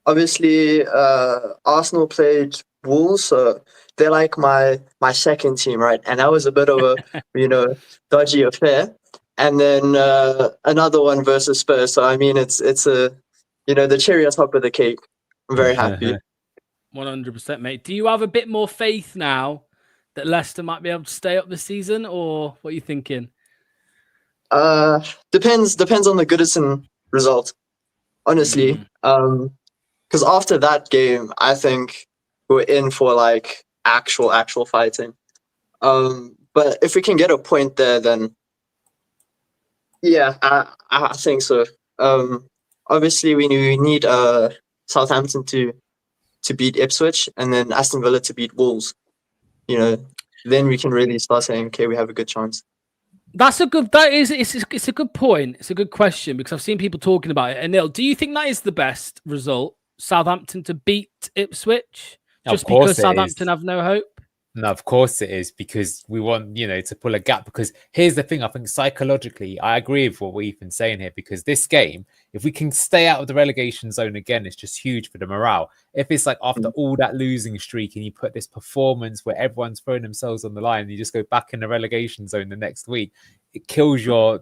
Speaker 7: Obviously, Arsenal played Wolves, so they're like my second team, right? And that was a bit of a dodgy affair. And then another one versus Spurs. So I mean, it's a the cherry on top of the cake. I'm very happy.
Speaker 1: 100%, mate. Do you have a bit more faith now that Leicester might be able to stay up this season, or what are you thinking?
Speaker 7: Depends on the Goodison result, honestly. Because after that game, I think we're in for like actual fighting. But if we can get a point there, then I think so. Obviously we need Southampton to beat Ipswich, and then Aston Villa to beat Wolves. Then we can really start saying, okay, we have a good chance.
Speaker 1: It's a good point. It's a good question because I've seen people talking about it. And Neil, do you think that is the best result? Southampton to beat Ipswich? Just because Southampton have no hope?
Speaker 2: No, of course it is, because we want, to pull a gap. Because here's the thing, I think psychologically, I agree with what we've been saying here, because this game, if we can stay out of the relegation zone again, it's just huge for the morale. If it's like after all that losing streak and you put this performance where everyone's throwing themselves on the line and you just go back in the relegation zone the next week, it kills your,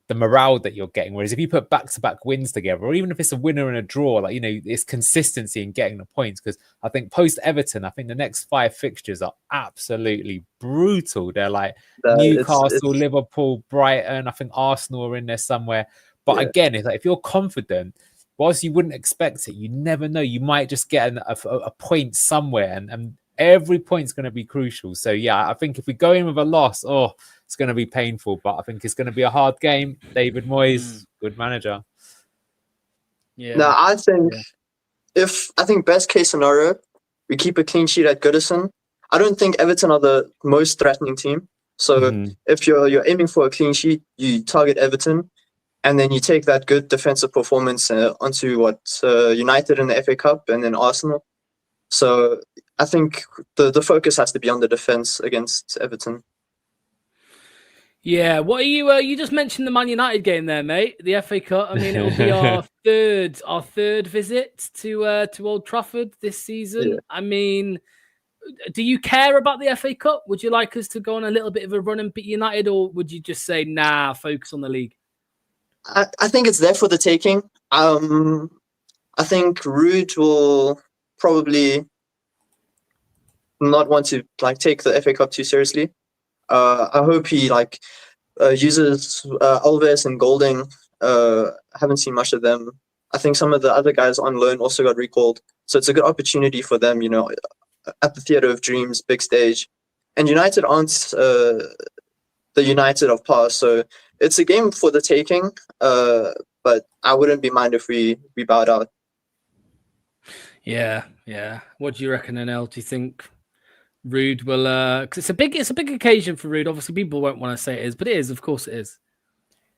Speaker 2: the morale that you're getting. Whereas if you put back-to-back wins together, or even if it's a winner and a draw, like, you know, it's consistency in getting the points. Because I think post Everton, I think the next 5 fixtures are absolutely brutal. They're like Newcastle, Liverpool, Brighton. I think Arsenal are in there somewhere. But again, it's like, if you're confident, whilst you wouldn't expect it, you never know. You might just get a point somewhere, and every point's going to be crucial. So yeah, I think if we go in with a loss, it's going to be painful, but I think it's going to be a hard game. David Moyes, good manager.
Speaker 7: Yeah. No, I think best case scenario, we keep a clean sheet at Goodison. I don't think Everton are the most threatening team. So if you're aiming for a clean sheet, you target Everton, and then you take that good defensive performance onto United in the FA Cup and then Arsenal. So I think the focus has to be on the defense against Everton.
Speaker 1: Yeah, what are you just mentioned the Man United game there, mate. The FA Cup. I mean, it'll be our third visit to Old Trafford this season. Yeah. I mean, do you care about the FA Cup? Would you like us to go on a little bit of a run and beat United, or would you just say, nah, focus on the league?
Speaker 7: I think it's there for the taking. I think Ruud will probably not want to take the FA Cup too seriously. I hope he uses Alves and Golding. Haven't seen much of them. I think some of the other guys on loan also got recalled, so it's a good opportunity for them. You know, at the Theatre of Dreams, big stage, and United aren't the United of past, so it's a game for the taking. But I wouldn't be mind if we bowed out.
Speaker 1: Yeah. What do you reckon, NL? Do you think Ruud will? Because it's a big occasion for Ruud. Obviously, people won't want to say it is, but it is. Of course, it is.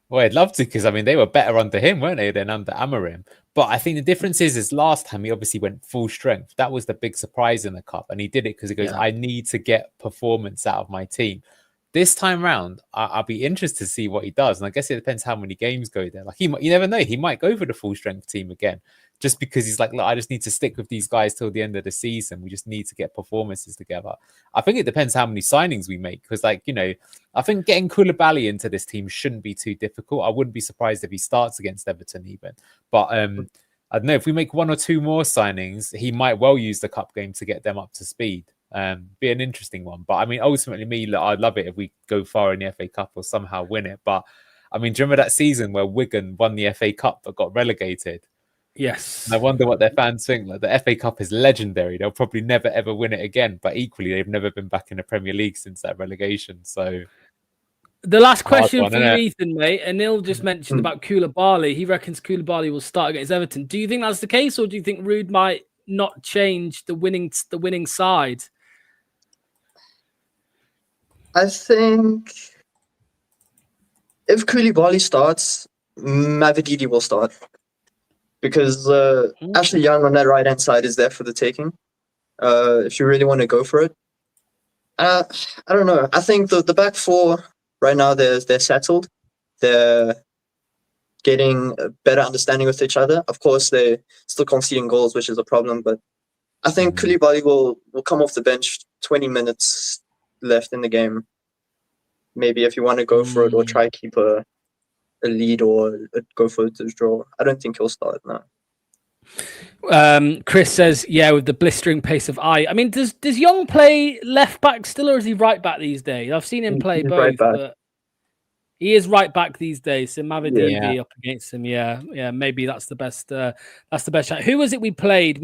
Speaker 2: Well, I'd love to, because I mean they were better under him, weren't they, than under Amorim? But I think the difference is last time he obviously went full strength. That was the big surprise in the cup, and he did it because he goes, "I need to get performance out of my team." This time round, I'll be interested to see what he does, and I guess it depends how many games go there. Like you never know, he might go for the full strength team again, just because he's like, look, I just need to stick with these guys till the end of the season. We just need to get performances together. I think it depends how many signings we make, because I think getting Koulibaly into this team shouldn't be too difficult. I wouldn't be surprised if he starts against Everton even. But I don't know, if we make 1 or 2 more signings, he might well use the cup game to get them up to speed. Be an interesting one. But I mean, ultimately, I'd love it if we go far in the FA Cup or somehow win it. But I mean, do you remember that season where Wigan won the FA Cup but got relegated?
Speaker 1: Yes.
Speaker 2: And I wonder what their fans think. Like, the FA Cup is legendary. They'll probably never ever win it again. But equally, they've never been back in the Premier League since that relegation. So
Speaker 1: the last question from Ethan, mate, and Neil just mentioned about Koulibaly. He reckons Koulibaly will start against Everton. Do you think that's the case, or do you think Ruud might not change the winning side?
Speaker 7: I think if Koulibaly starts, Mavididi will start, because Ashley Young on that right-hand side is there for the taking. If you really want to go for it. I don't know. I think the back four right now, they're settled. They're getting a better understanding with each other. Of course, they're still conceding goals, which is a problem. But I think Koulibaly will come off the bench 20 minutes left in the game. Maybe if you want to go for it or try keep a lead or go for the draw. I don't think he'll start now.
Speaker 1: Chris says, yeah, with the blistering pace of I mean, does Young play left back still, or is he right back these days? I've seen him play both, right, but he is right back these days. So Mavididi up against him, yeah, maybe that's the best. That's the best shot. Who was it we played?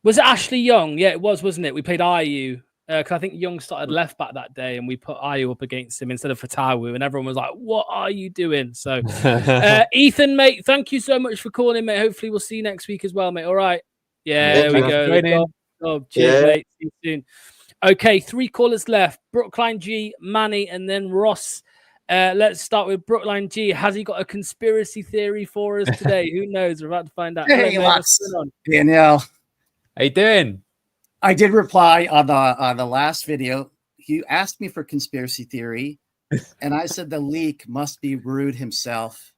Speaker 1: Was it Ashley Young? Yeah, it was, wasn't it? We played Ayew. Because I think Young started left back that day, and we put Ayew up against him instead of Fatawu, and everyone was like, "What are you doing?" So, Ethan, mate, thank you so much for calling, mate. Hopefully, we'll see you next week as well, mate. All right, there we go. Cheers, mate. See you soon. Okay, 3 callers left: Brookline G, Manny, and then Ross. Let's start with Brookline G. Has he got a conspiracy theory for us today? Who knows? We're about to find out.
Speaker 8: Hey,
Speaker 1: hello, mate. What's going on?
Speaker 8: Danielle,
Speaker 2: how you doing?
Speaker 8: I did reply on the last video. You asked me for conspiracy theory, and I said the leak must be Ruud himself,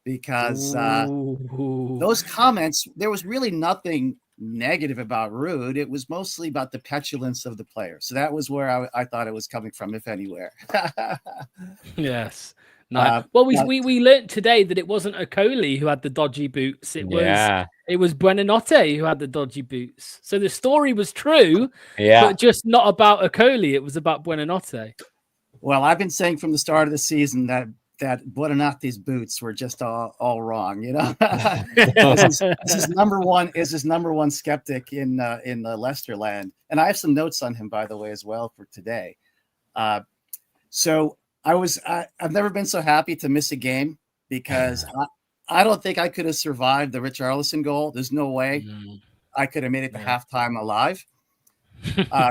Speaker 8: because those comments, there was really nothing negative about Ruud. It was mostly about the petulance of the player. So that was where I thought it was coming from, if anywhere.
Speaker 1: Yes. No. Well, we learnt today that it wasn't Okoli who had the dodgy boots. It was Buonanotte who had the dodgy boots. So the story was true, but just not about Okoli. It was about Buonanotte.
Speaker 8: Well, I've been saying from the start of the season that Buonanotte's boots were just all wrong. You know, this is number one. Is his number one skeptic in the Leicester land, and I have some notes on him, by the way, as well for today. So I've never been so happy to miss a game because I don't think I could have survived the Richarlison goal. There's no way I could have made it to halftime alive.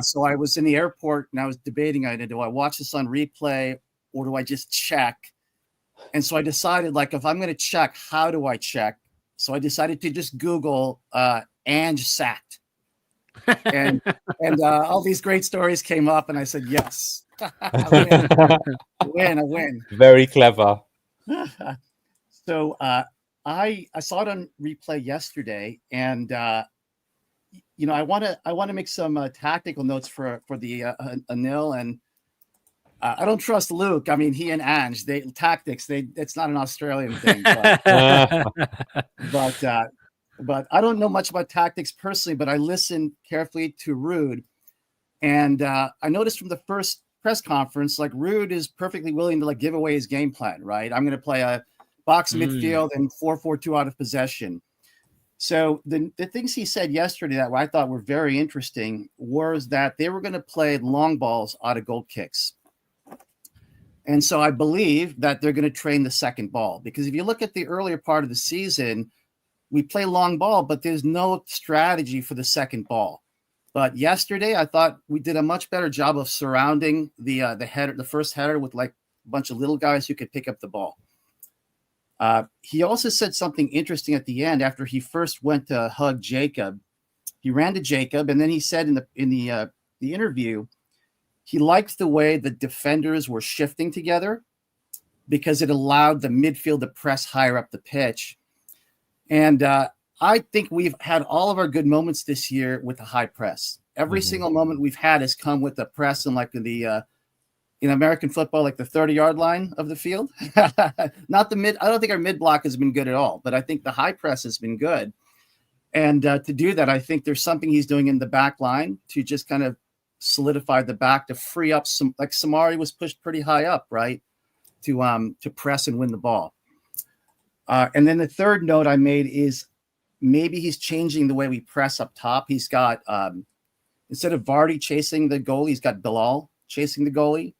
Speaker 8: So I was in the airport and I was debating, do I watch this on replay or do I just check? And so I decided, like, if I'm going to check, how do I check? So I decided to just Google Ange sacked. And all these great stories came up and I said, yes, I win.
Speaker 2: Very clever.
Speaker 8: So I saw it on replay yesterday, and I want to make some tactical notes for the Anil, and I don't trust Luke. I mean, he and Ange, it's not an Australian thing, but I don't know much about tactics personally, but I listened carefully to Ruud, and I noticed from the first press conference, like, Ruud is perfectly willing to, like, give away his game plan, right? I'm going to play a box midfield and 4-4-2 out of possession. So the things he said yesterday that I thought were very interesting was that they were going to play long balls out of goal kicks. And so I believe that they're going to train the second ball, because if you look at the earlier part of the season, we play long ball, but there's no strategy for the second ball. But yesterday, I thought we did a much better job of surrounding the header, the first header, with like a bunch of little guys who could pick up the ball. He also said something interesting at the end after he first went to hug Jacob. He ran to Jacob, and then he said in the interview, he liked the way the defenders were shifting together because it allowed the midfield to press higher up the pitch. And I think we've had all of our good moments this year with a high press. Every single moment we've had has come with the press, and like in American football, like the 30-yard line of the field. Not the mid. I don't think our mid block has been good at all, but I think the high press has been good. And to do that, I think there's something he's doing in the back line to just kind of solidify the back, to free up some, like Samari was pushed pretty high up, right? To press and win the ball. And then the third note I made is maybe he's changing the way we press up top. He's got, instead of Vardy chasing the goalie, he's got Bilal chasing the goalie.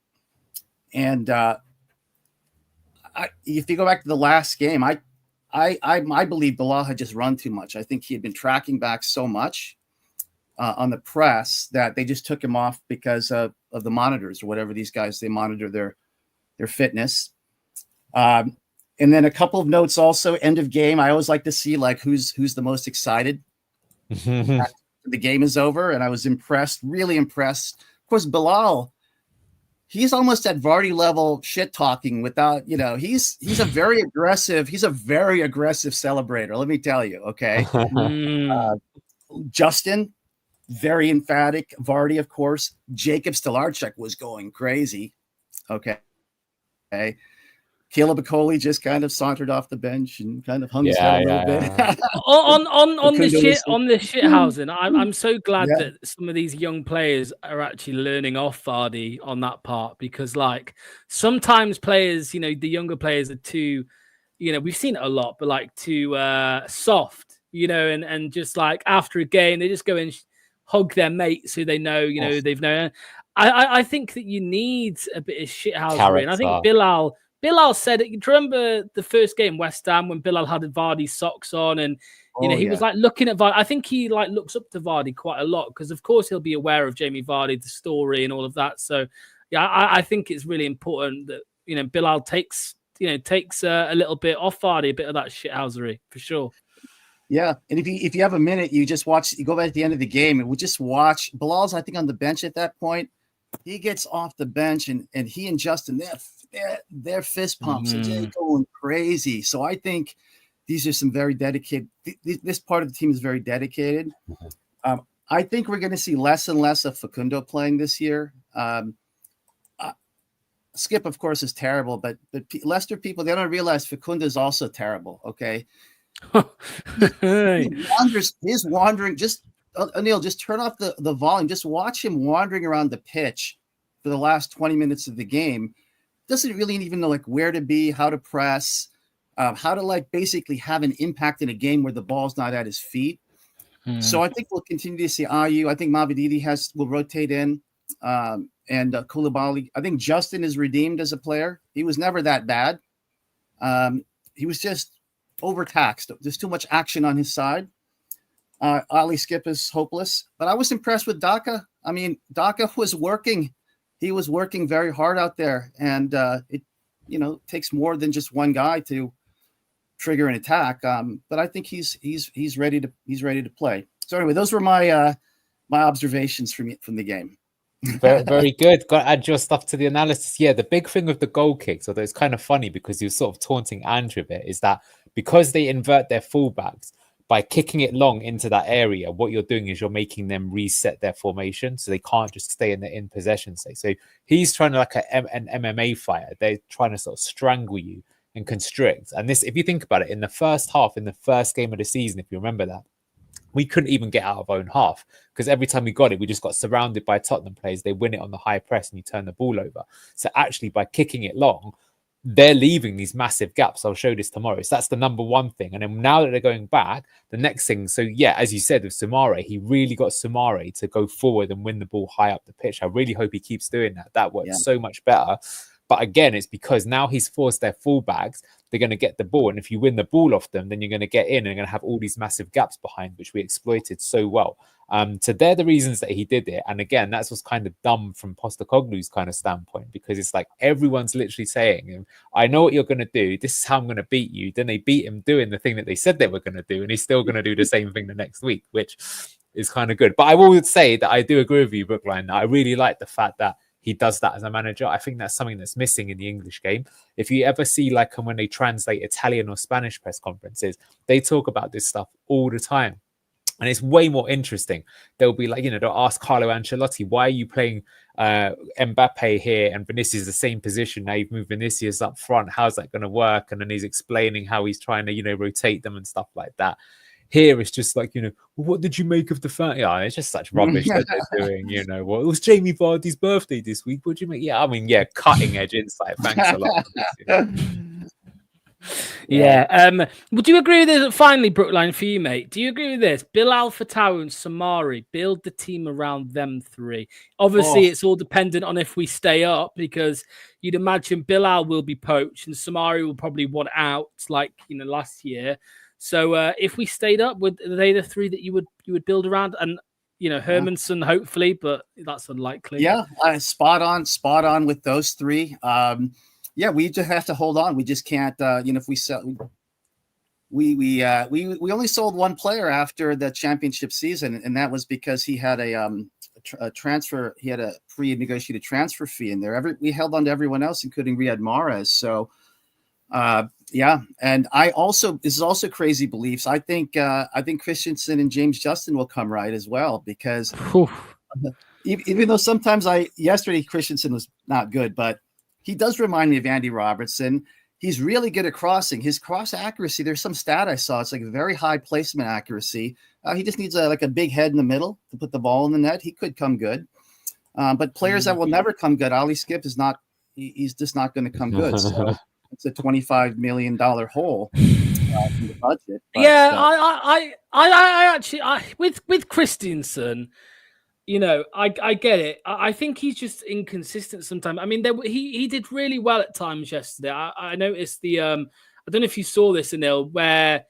Speaker 8: And if you go back to the last game, I believe Bilal had just run too much. I think he had been tracking back so much on the press that they just took him off because of the monitors or whatever. These guys, they monitor their fitness. And then a couple of notes also, end of game. I always like to see like who's the most excited. The game is over, and I was impressed, really impressed. Of course, Bilal, he's almost at Vardy level shit talking without, he's a very aggressive celebrator. Let me tell you. Okay. Justin, very emphatic. Vardy, of course. Jacob Stolarczyk was going crazy. Okay. Caleb Okoli just kind of sauntered off the bench and kind of hung his head a little bit.
Speaker 1: on the shithousen, I'm so glad that some of these young players are actually learning off Vardy on that part, because like sometimes players, the younger players are too, we've seen it a lot, but like too soft, and just like after a game they just go and hug their mates who they know, they've known. I think that you need a bit of shithousery, and I think Bilal said it. Do you remember the first game, West Ham, when Bilal had Vardy's socks on, and he was like looking at Vardy. I think he like looks up to Vardy quite a lot because, of course, he'll be aware of Jamie Vardy, the story, and all of that. So, yeah, I think it's really important that Bilal takes a little bit off Vardy, a bit of that shithousery for sure.
Speaker 8: Yeah, and if you have a minute, you just watch. You go back at the end of the game, and we just watch. Bilal's, I think, on the bench at that point. He gets off the bench, and he and Justin, their fist pumps and they're going crazy. So I think these are some very dedicated. This part of the team is very dedicated. I think we're going to see less and less of Facundo playing this year. Skip, of course, is terrible, but Leicester people, they don't realize Facunda is also terrible. Okay, he's wandering. Just Anil, just turn off the volume. Just watch him wandering around the pitch for the last 20 minutes of the game. Doesn't really even know like where to be, how to press, how to like basically have an impact in a game where the ball's not at his feet. So I think we'll continue to see Ayew. I think Mavididi will rotate in, and Koulibaly. I think Justin is redeemed as a player. He was never that bad. He was just overtaxed. There's too much action on his side. Ali Skip is hopeless. But I was impressed with Daka. I mean, Daka was working. He was working very hard out there, and it takes more than just one guy to trigger an attack. But I think he's ready to play. So anyway, those were my observations from the game.
Speaker 2: Very, very good. Got to add your stuff to the analysis. Yeah, the big thing with the goal kicks, although it's kind of funny because you're sort of taunting Andrew a bit, is that because they invert their fullbacks, by kicking it long into that area, what you're doing is you're making them reset their formation, so they can't just stay in the in possession state. So he's trying to like an MMA fighter. They're trying to sort of strangle you and constrict. And this, if you think about it, in the first half, in the first game of the season, if you remember that, we couldn't even get out of our own half because every time we got it, we just got surrounded by Tottenham players. They win it on the high press and you turn the ball over. So actually, by kicking it long, they're leaving these massive gaps. I'll show this tomorrow. So that's the number one thing. And then now that they're going back, the next thing. So yeah, as you said with Soumare, he really got Soumare to go forward and win the ball high up the pitch. I really hope he keeps doing that. That works so much better. But again, it's because now he's forced their fullbacks. They're going to get the ball. And if you win the ball off them, then you're going to get in and you're going to have all these massive gaps behind, which we exploited so well. So they're the reasons that he did it. And again, that's what's kind of dumb from Postecoglou's kind of standpoint, because it's like everyone's literally saying, I know what you're going to do. This is how I'm going to beat you. Then they beat him doing the thing that they said they were going to do. And he's still going to do the same thing the next week, which is kind of good. But I will say that I do agree with you, Brookline. I really like the fact that he does that as a manager. I think that's something that's missing in the English game. If you ever see like when they translate Italian or Spanish press conferences, they talk about this stuff all the time. And it's way more interesting. They'll be like, they'll ask Carlo Ancelotti, why are you playing Mbappe here and Vinicius the same position? Now you've moved Vinicius up front. How's that going to work? And then he's explaining how he's trying to, rotate them and stuff like that. Here it's just like, well, what did you make of the fact? Yeah, it's just such rubbish that they're doing, well, it was Jamie Vardy's birthday this week. What do you make? Yeah, I mean, cutting edge insight. Thanks a lot.
Speaker 1: Would you agree with this? Finally, Brookline, for you, mate, do you agree with this? Bilal, Fatawu and Soumare, build the team around them three. Obviously, it's all dependent on if we stay up, because you'd imagine Bilal will be poached and Soumare will probably want out, like last year. So if we stayed up, are they the three that you would build around? And Hermanson, hopefully, but that's unlikely.
Speaker 8: Yeah, spot on with those three. We just have to hold on. We just can't. If we sell, we only sold one player after the championship season, and that was because he had a transfer. He had a pre-negotiated transfer fee in there. We held on to everyone else, including Riyad Mahrez. So. And this is also crazy beliefs. I think Christensen and James Justin will come right as well, because even though sometimes yesterday Christensen was not good, but he does remind me of Andy Robertson. He's really good at crossing. His cross accuracy, there's some stat I saw. It's like a very high placement accuracy. He just needs a big head in the middle to put the ball in the net. He could come good. But players that will never come good, Ali Skip is not. He's just not going to come good. So it's a $25 million hole in the budget. But,
Speaker 1: I actually with Christensen, I get it. I think he's just inconsistent sometimes. I mean, he did really well at times yesterday. I noticed I don't know if you saw this, Anil, where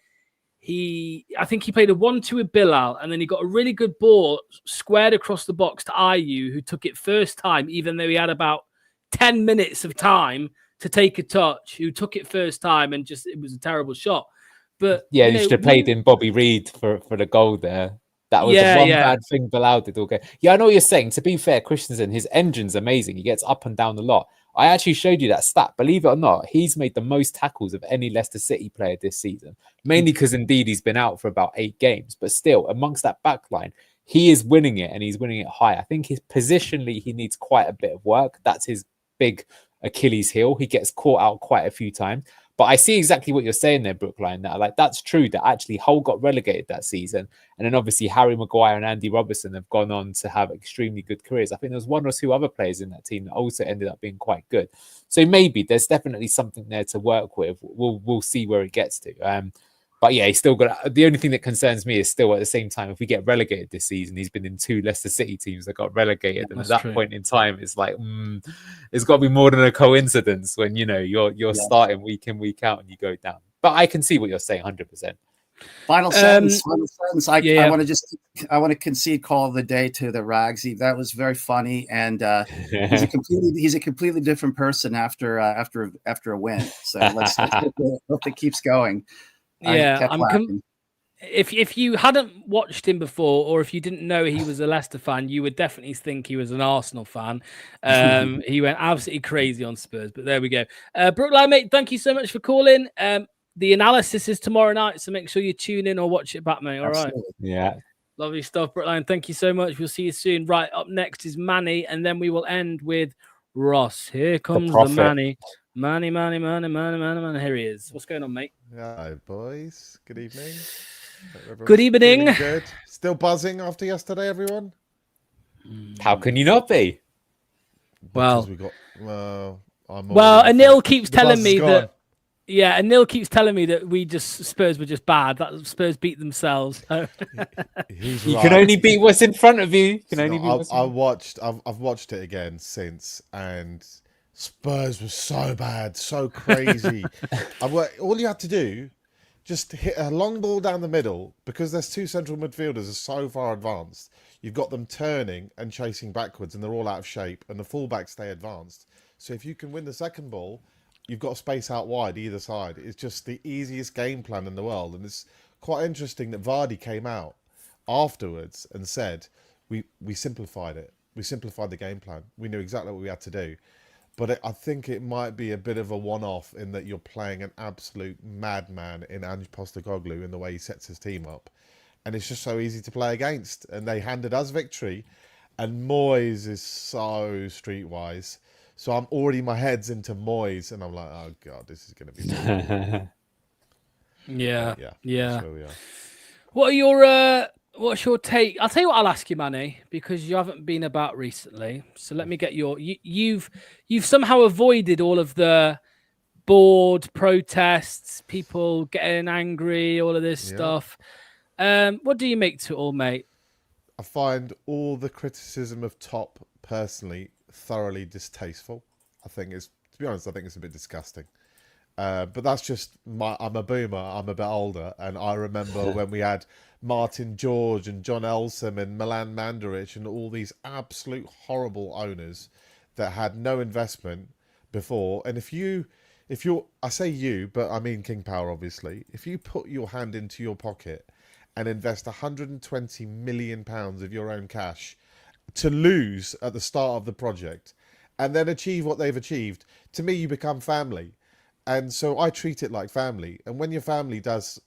Speaker 1: I think he played a 1-2 with Bilal, and then he got a really good ball squared across the box to Ayew, who took it first time, even though he had about 10 minutes of time to take a touch, who took it first time, and it was a terrible shot. But
Speaker 2: you should have played in Bobby Reed for the goal there. That was the one bad thing Bilal did all game. Yeah, I know what you're saying. To be fair, Christensen, his engine's amazing. He gets up and down a lot. I actually showed you that stat. Believe it or not, he's made the most tackles of any Leicester City player this season. Mainly because indeed he's been out for about 8 games. But still, amongst that back line, he is winning it, and he's winning it high. I think positionally he needs quite a bit of work. That's his big Achilles heel. He gets caught out quite a few times. But I see exactly what you're saying there, Brookline. That like that's true. That actually Hull got relegated that season, and then obviously Harry Maguire and Andy Robertson have gone on to have extremely good careers. I think there was one or two other players in that team that also ended up being quite good. So maybe there's definitely something there to work with. We'll see where it gets to. But yeah, he's still got. The only thing that concerns me is still at the same time, if we get relegated this season, he's been in 2 Leicester City teams that got relegated, and at that point in time, it's like it's got to be more than a coincidence when you're starting week in week out and you go down. But I can see what you're saying, 100%.
Speaker 8: Final sentence. I want to concede call of the day to the Ragsy. That was very funny, and he's a completely different person after a win. So let's hope it keeps going.
Speaker 1: Yeah, if you hadn't watched him before, or if you didn't know he was a Leicester fan, you would definitely think he was an Arsenal fan. He went absolutely crazy on Spurs, but there we go. Brookline, mate, thank you so much for calling. The analysis is tomorrow night, so make sure you tune in or watch it back, mate. All right.
Speaker 2: Yeah.
Speaker 1: Lovely stuff, Brookline. Thank you so much. We'll see you soon. Right, up next is Manny, and then we will end with Ross. Here comes the Manny. Manny. Here he is. What's going on, mate?
Speaker 9: Hi, boys. Good evening.
Speaker 1: Good evening.
Speaker 9: Good. Still buzzing after yesterday, everyone?
Speaker 2: How can you not be?
Speaker 9: Because
Speaker 1: Anil keeps telling me that. Yeah, Anil keeps telling me that Spurs were just bad. That Spurs beat themselves.
Speaker 2: You can only beat what's in front of you.
Speaker 9: I've watched it again since, and Spurs were so bad, so crazy. All you had to do, just hit a long ball down the middle, because there's 2 central midfielders are so far advanced. You've got them turning and chasing backwards, and they're all out of shape, and the fullbacks stay advanced. So if you can win the second ball, you've got space out wide either side. It's just the easiest game plan in the world. And it's quite interesting that Vardy came out afterwards and said, we simplified it. We simplified the game plan. We knew exactly what we had to do. But I think it might be a bit of a one-off in that you're playing an absolute madman in Ange Postecoglou in the way he sets his team up. And it's just so easy to play against. And they handed us victory. And Moyes is so streetwise. So my head's into Moyes, and I'm like, oh God, this is going to be terrible.
Speaker 1: Yeah.
Speaker 9: That's where we are.
Speaker 1: What's your take? I'll tell you what I'll ask you, Manny, because you haven't been about recently. So let me get you've somehow avoided all of the board protests, people getting angry, all of this stuff. What do you make to it all, mate?
Speaker 9: I find all the criticism of Top personally thoroughly distasteful. To be honest, I think it's a bit disgusting. But that's just I'm a boomer, I'm a bit older, and I remember when we had Martin George and John Elsom and Milan Mandaric and all these absolute horrible owners that had no investment before. And if you're I say you, but I mean King Power, obviously, if you put your hand into your pocket and invest £120 million of your own cash to lose at the start of the project and then achieve what they've achieved, to me, you become family. And so I treat it like family. And when your family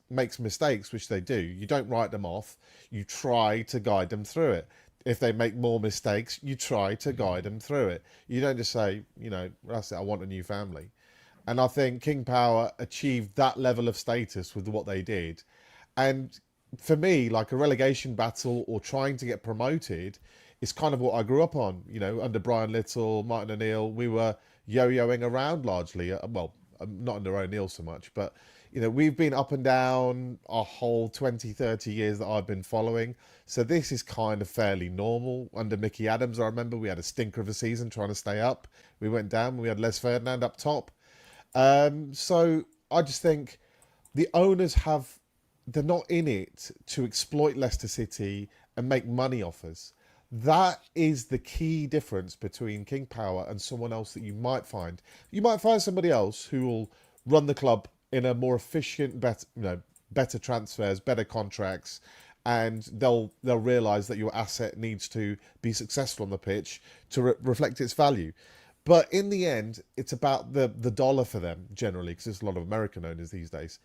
Speaker 9: makes mistakes, which they do, you don't write them off. You try to guide them through it. If they make more mistakes, you try to guide them through it. You don't just say, that's it, I want a new family. And I think King Power achieved that level of status with what they did. And for me, like a relegation battle or trying to get promoted is kind of what I grew up on. Under Brian Little, Martin O'Neill, we were yo-yoing around largely. Well, not under O'Neill so much, but we've been up and down our whole 20, 30 years that I've been following. So this is kind of fairly normal. Under Mickey Adams, I remember we had a stinker of a season trying to stay up. We went down, we had Les Ferdinand up top. So I just think the owners they're not in it to exploit Leicester City and make money off us. That is the key difference between King Power and someone else that you might find. You might find somebody else who will run the club in a more efficient, better transfers, better contracts, and they'll realise that your asset needs to be successful on the pitch to reflect its value. But in the end, it's about the dollar for them generally, because there's a lot of American owners these days.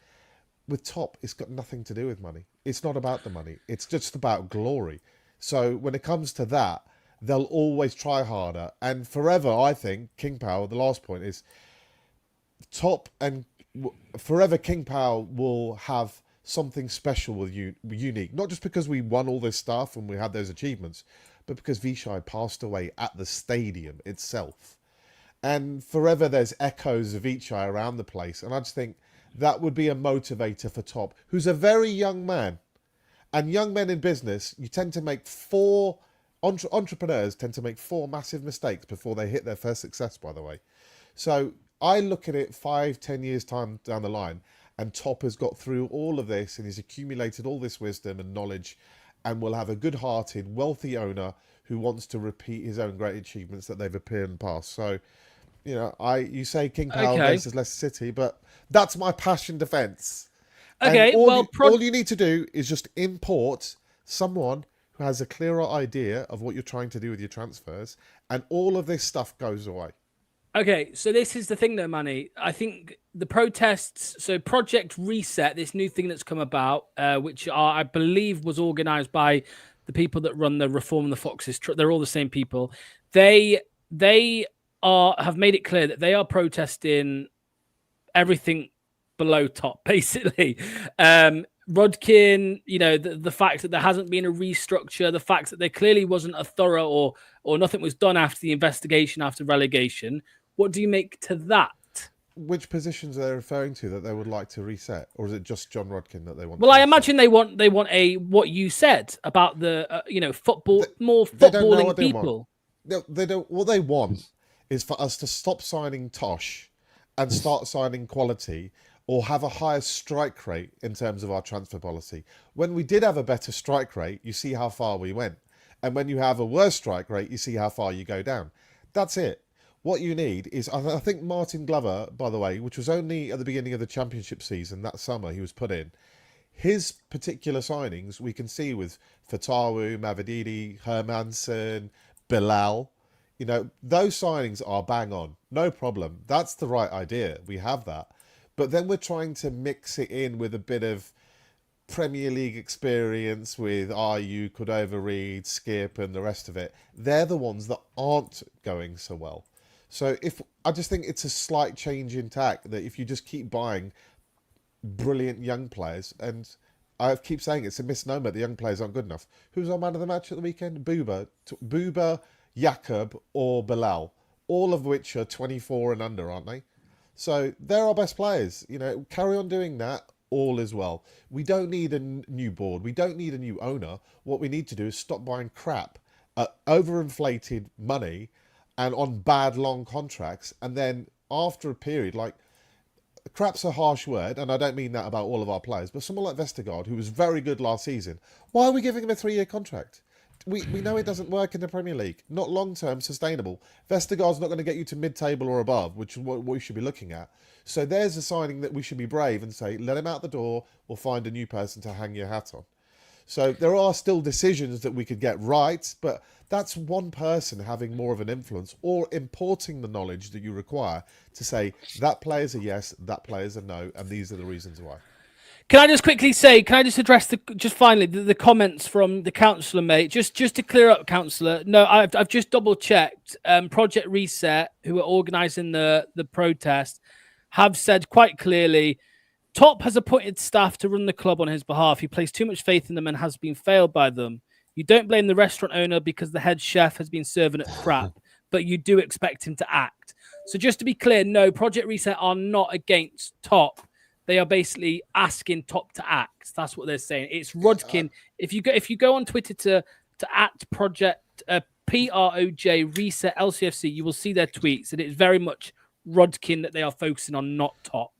Speaker 9: With Top, it's got nothing to do with money. It's not about the money. It's just about glory. So when it comes to that, they'll always try harder. And forever, I think, King Power, the last point is top and forever King Power will have something special with you, unique. Not just because we won all this stuff and we had those achievements, but because Vichai passed away at the stadium itself. And forever there's echoes of Vichai around the place. And I just think that would be a motivator for Top, who's a very young man. And young men in business, you tend to make entrepreneurs tend to make 4 massive mistakes before they hit their first success, by the way. So I look at it 5-10 years time down the line, and Top has got through all of this and he's accumulated all this wisdom and knowledge, and will have a good-hearted, wealthy owner who wants to repeat his own great achievements that they've appeared in the past. So, you know, you say King Power versus Leicester City, but that's my passion defence.
Speaker 1: Okay,
Speaker 9: all you need to do is just import someone who has a clearer idea of what you're trying to do with your transfers, and all of this stuff goes away.
Speaker 1: Okay, so this is the thing though, Manny. I think the protests, so Project Reset, this new thing that's come about, which I believe was organised by the people that run the Reform the Foxes. They're all the same people. They have made it clear that they are protesting everything below Top, basically. Rodkin, you know, the fact that there hasn't been a restructure, the fact that there clearly wasn't a thorough or nothing was done after the investigation after relegation. What do you make to that?
Speaker 9: Which positions are they referring to that they would like to reset, or is it just John Rodkin that they want?
Speaker 1: Well, I imagine they want a what you said about the football, more footballing people.
Speaker 9: They don't. What they want is for us to stop signing Tosh and start signing quality, or have a higher strike rate in terms of our transfer policy. When we did have a better strike rate, you see how far we went. And when you have a worse strike rate, you see how far you go down. That's it. What you need is, I think Martin Glover, by the way, which was only at the beginning of the championship season, that summer he was put in, his particular signings we can see with Fatawu, Mavididi, Hermansen, Bilal. You know, those signings are bang on. No problem. That's the right idea. We have that. But then we're trying to mix it in with a bit of Premier League experience with Ayew, Cordova-Reid, Skip and the rest of it. They're the ones that aren't going so well. So I just think it's a slight change in tack that if you just keep buying brilliant young players, and I keep saying it's a misnomer, the young players aren't good enough. Who's our man of the match at the weekend? Booba, Jakob or Bilal, all of which are 24 and under, aren't they? So they're our best players. You know, carry on doing that. All is well. We don't need a new board. We don't need a new owner. What we need to do is stop buying crap at overinflated money and on bad long contracts. And then after a period, like, crap's a harsh word, and I don't mean that about all of our players, but someone like Vestergaard, who was very good last season, why are we giving him a 3-year contract? We know it doesn't work in the Premier League. Not long-term sustainable. Vestergaard's not going to get you to mid-table or above, which is what we should be looking at. So there's a signing that we should be brave and say, let him out the door, we'll find a new person to hang your hat on. So there are still decisions that we could get right, but that's one person having more of an influence or importing the knowledge that you require to say that player's a yes, that player's a no, and these are the reasons why.
Speaker 1: Can I just quickly say, can I just address finally the comments from the councillor, mate? Just to clear up, councillor. No, I've just double checked. Project Reset, who are organising the protest, have said quite clearly, Top has appointed staff to run the club on his behalf. He placed too much faith in them and has been failed by them. You don't blame the restaurant owner because the head chef has been serving it crap, but you do expect him to act. So just to be clear, no, Project Reset are not against Top. They are basically asking Top to act. That's what they're saying. It's Rodkin. If you go on Twitter to @Project PROJ Reset LCFC, you will see their tweets, and it's very much Rodkin that they are focusing on, not Top.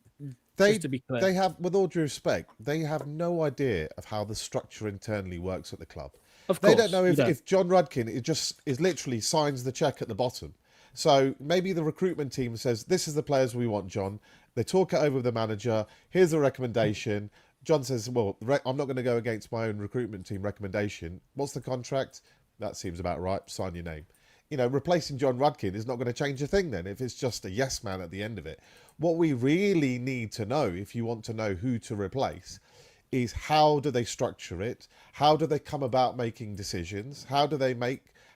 Speaker 1: Just to be clear,
Speaker 9: they have, with all due respect, they have no idea of how the structure internally works at the club.
Speaker 1: Of course,
Speaker 9: they don't know if John Rodkin is literally signs the check at the bottom. So maybe the recruitment team says, this is the players we want, John. They talk it over with the manager. Here's a recommendation. John says, well, I'm not going to go against my own recruitment team recommendation. What's the contract? That seems about right. Sign your name. You know, replacing John Rodkin is not going to change a thing then if it's just a yes man at the end of it. What we really need to know, if you want to know who to replace, is how do they structure it? How do they come about making decisions? How do they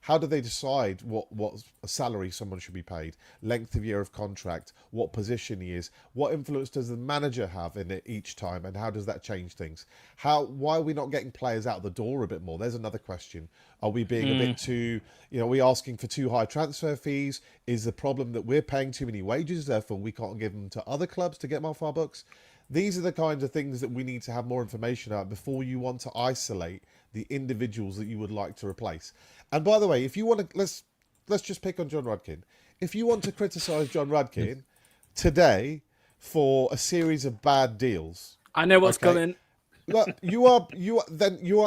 Speaker 9: How do they decide what salary someone should be paid, length of year of contract, what position he is, what influence does the manager have in it each time, and how does that change things? Why are we not getting players out the door a bit more? There's another question. Are we being a bit too, are we asking for too high transfer fees? Is the problem that we're paying too many wages, therefore we can't give them to other clubs to get them off our books? These are the kinds of things that we need to have more information about before you want to isolate the individuals that you would like to replace. And by the way, if you want to, let's just pick on John Rudkin. If you want to criticise John Rudkin today for a series of bad deals,
Speaker 1: I know what's coming.
Speaker 9: Look, you are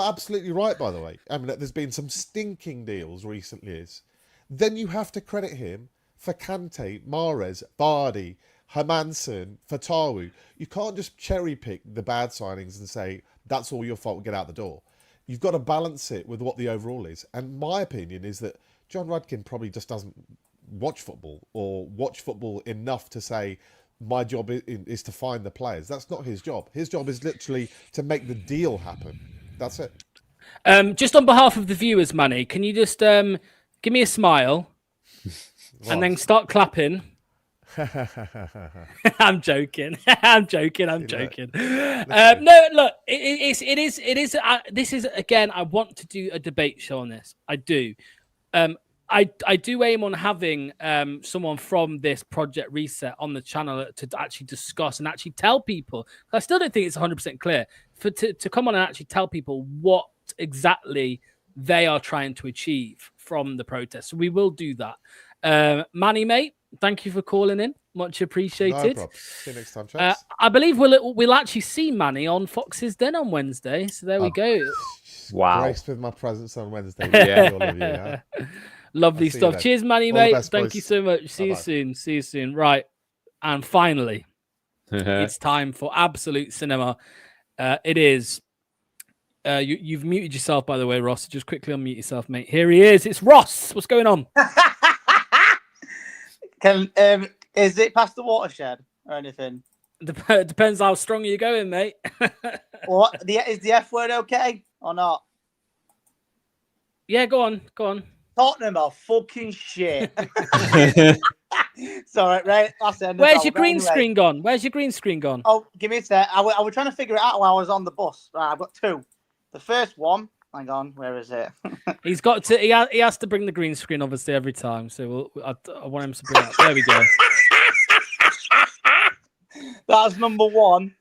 Speaker 9: absolutely right. By the way, I mean, there's been some stinking deals recently. Then you have to credit him for Kante, Mahrez, Vardy, Hermansen, Fatawu. You can't just cherry pick the bad signings and say that's all your fault, get out the door. You've got to balance it with what the overall is. And my opinion is that John Rudkin probably just doesn't watch football, or watch football enough to say my job is to find the players. That's not his job. His job is literally to make the deal happen. That's it.
Speaker 1: Just on behalf of the viewers, Manny, can you just give me a smile and then start clapping? I'm joking. I'm joking. No, look, this is again, I want to do a debate show on this. I do. I do aim on having someone from this Project Reset on the channel to actually discuss and actually tell people. I still don't think it's 100% clear to come on and actually tell people what exactly they are trying to achieve from the protest. So we will do that. Manny, mate, thank you for calling in. Much appreciated.
Speaker 9: No problem. See you next time, chaps.
Speaker 1: I believe we'll actually see Manny on Fox's Den on Wednesday. So there we go.
Speaker 2: Wow.
Speaker 9: Graced with my presence on Wednesday.
Speaker 1: Yeah. Lovely stuff. Cheers, Manny, mate. Thank you so much. See you soon. See you soon. Right. And finally, it's time for Absolute Cinema. It is. You've muted yourself, by the way, Ross. Just quickly unmute yourself, mate. Here he is. It's Ross. What's going on?
Speaker 10: Is it past the watershed or anything?
Speaker 1: Depends how strong you're going, mate.
Speaker 10: What? Is the F word okay or not?
Speaker 1: Yeah, go on.
Speaker 10: Tottenham are fucking shit. Sorry, right? That's it.
Speaker 1: Where's your green screen gone?
Speaker 10: Oh, give me a sec. I was trying to figure it out while I was on the bus. Right, I've got two. The first one, hang on, where is it?
Speaker 1: He's got to. He has to bring the green screen, obviously, every time. So I want him to bring it. There we go.
Speaker 10: That's number one.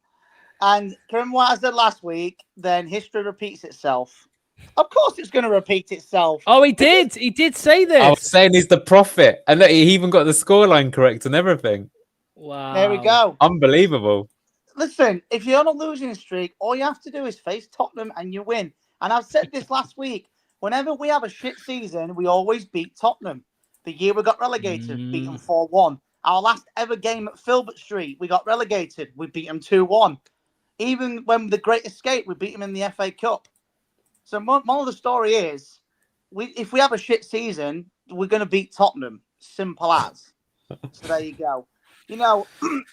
Speaker 10: And remember what I said last week? Then history repeats itself. Of course, it's going to repeat itself.
Speaker 1: Oh, he did. He did say this.
Speaker 2: I was saying he's the prophet, and look, he even got the scoreline correct and everything.
Speaker 1: Wow!
Speaker 10: There we go.
Speaker 2: Unbelievable.
Speaker 10: Listen, if you're on a losing streak, all you have to do is face Tottenham and you win. And I've said this last week. Whenever we have a shit season, we always beat Tottenham. The year we got relegated, beat them 4-1. Our last ever game at Filbert Street, we got relegated. We beat them 2-1. Even when the Great Escape, we beat them in the FA Cup. So more of the story is, if we have a shit season, we're going to beat Tottenham. Simple as. So there you go. You know,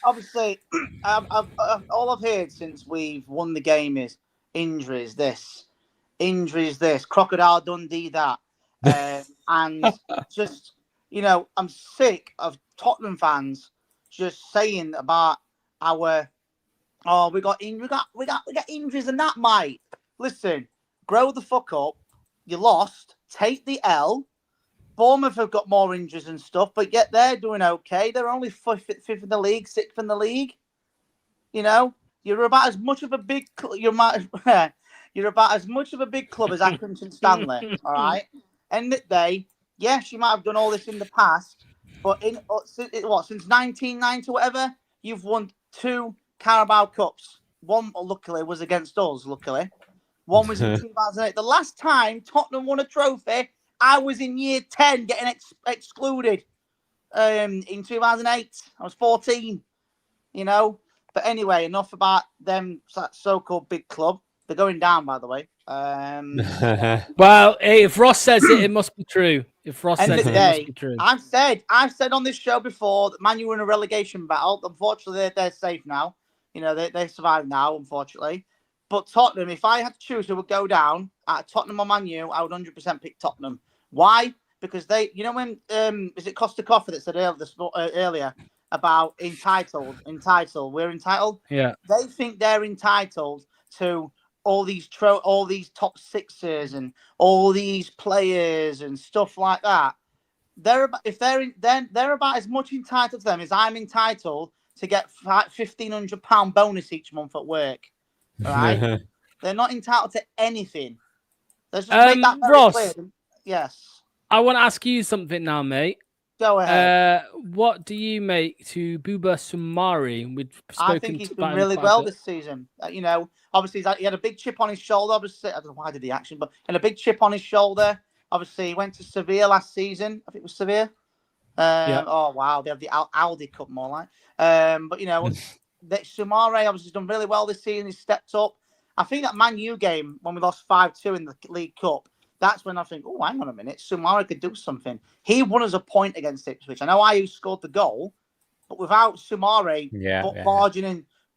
Speaker 10: obviously, all I've heard since we've won the game is injuries this, Crocodile Dundee that. And just, you know, I'm sick of Tottenham fans just saying about we got injuries and that, mate. Listen, grow the fuck up. You lost. Take the L. Bournemouth have got more injuries and stuff, but yet they're doing okay. They're only fifth in the league, sixth in the league. You know, you're about as much of a big you're about as much of a big club as Accrington Stanley. All right. End of the day, yes, you might have done all this in the past, but since 1990 whatever, you've won 2 Carabao Cups. One, luckily, was against us. Luckily, one was in 2008. The last time Tottenham won a trophy, I was in year 10 getting excluded. In 2008, I was 14. You know, but anyway, enough about them. That so-called big club. They're going down, by the way.
Speaker 1: Well, hey, if Ross says it, it must be true. If Ross says it, it must be true.
Speaker 10: I've said on this show before that Man U were in a relegation battle. Unfortunately, they're safe now. You know, they survived now, unfortunately. But Tottenham, if I had to choose who would go down at Tottenham or Man U, I would 100% pick Tottenham. Why? Because they, you know, when is it Costa Coffee that said earlier about entitled, we're entitled.
Speaker 1: Yeah.
Speaker 10: They think they're entitled to all these top sixers and all these players and stuff like that. They're about as much entitled to them as I'm entitled to get £1,500 bonus each month at work. All right, they're not entitled to anything. Let's just make that very
Speaker 1: Ross,
Speaker 10: clear. Yes,
Speaker 1: I want to ask you something now, mate.
Speaker 10: Go ahead.
Speaker 1: What do you make to Buba Sumari?
Speaker 10: I think he's done really well this season. You know, obviously he had a big chip on his shoulder. Obviously, I don't know why I did the action, but he had a big chip on his shoulder. Obviously, he went to Sevilla last season. I think it was Sevilla.
Speaker 1: Yeah.
Speaker 10: Oh wow, they have the Aldi Cup more like. But you know, Sumare obviously done really well this season. He stepped up. I think that Man U game when we lost 5-2 in the League Cup. That's when I think, oh, hang on a minute, Sumare could do something. He won us a point against Ipswich. I know Ayew scored the goal, but without Sumare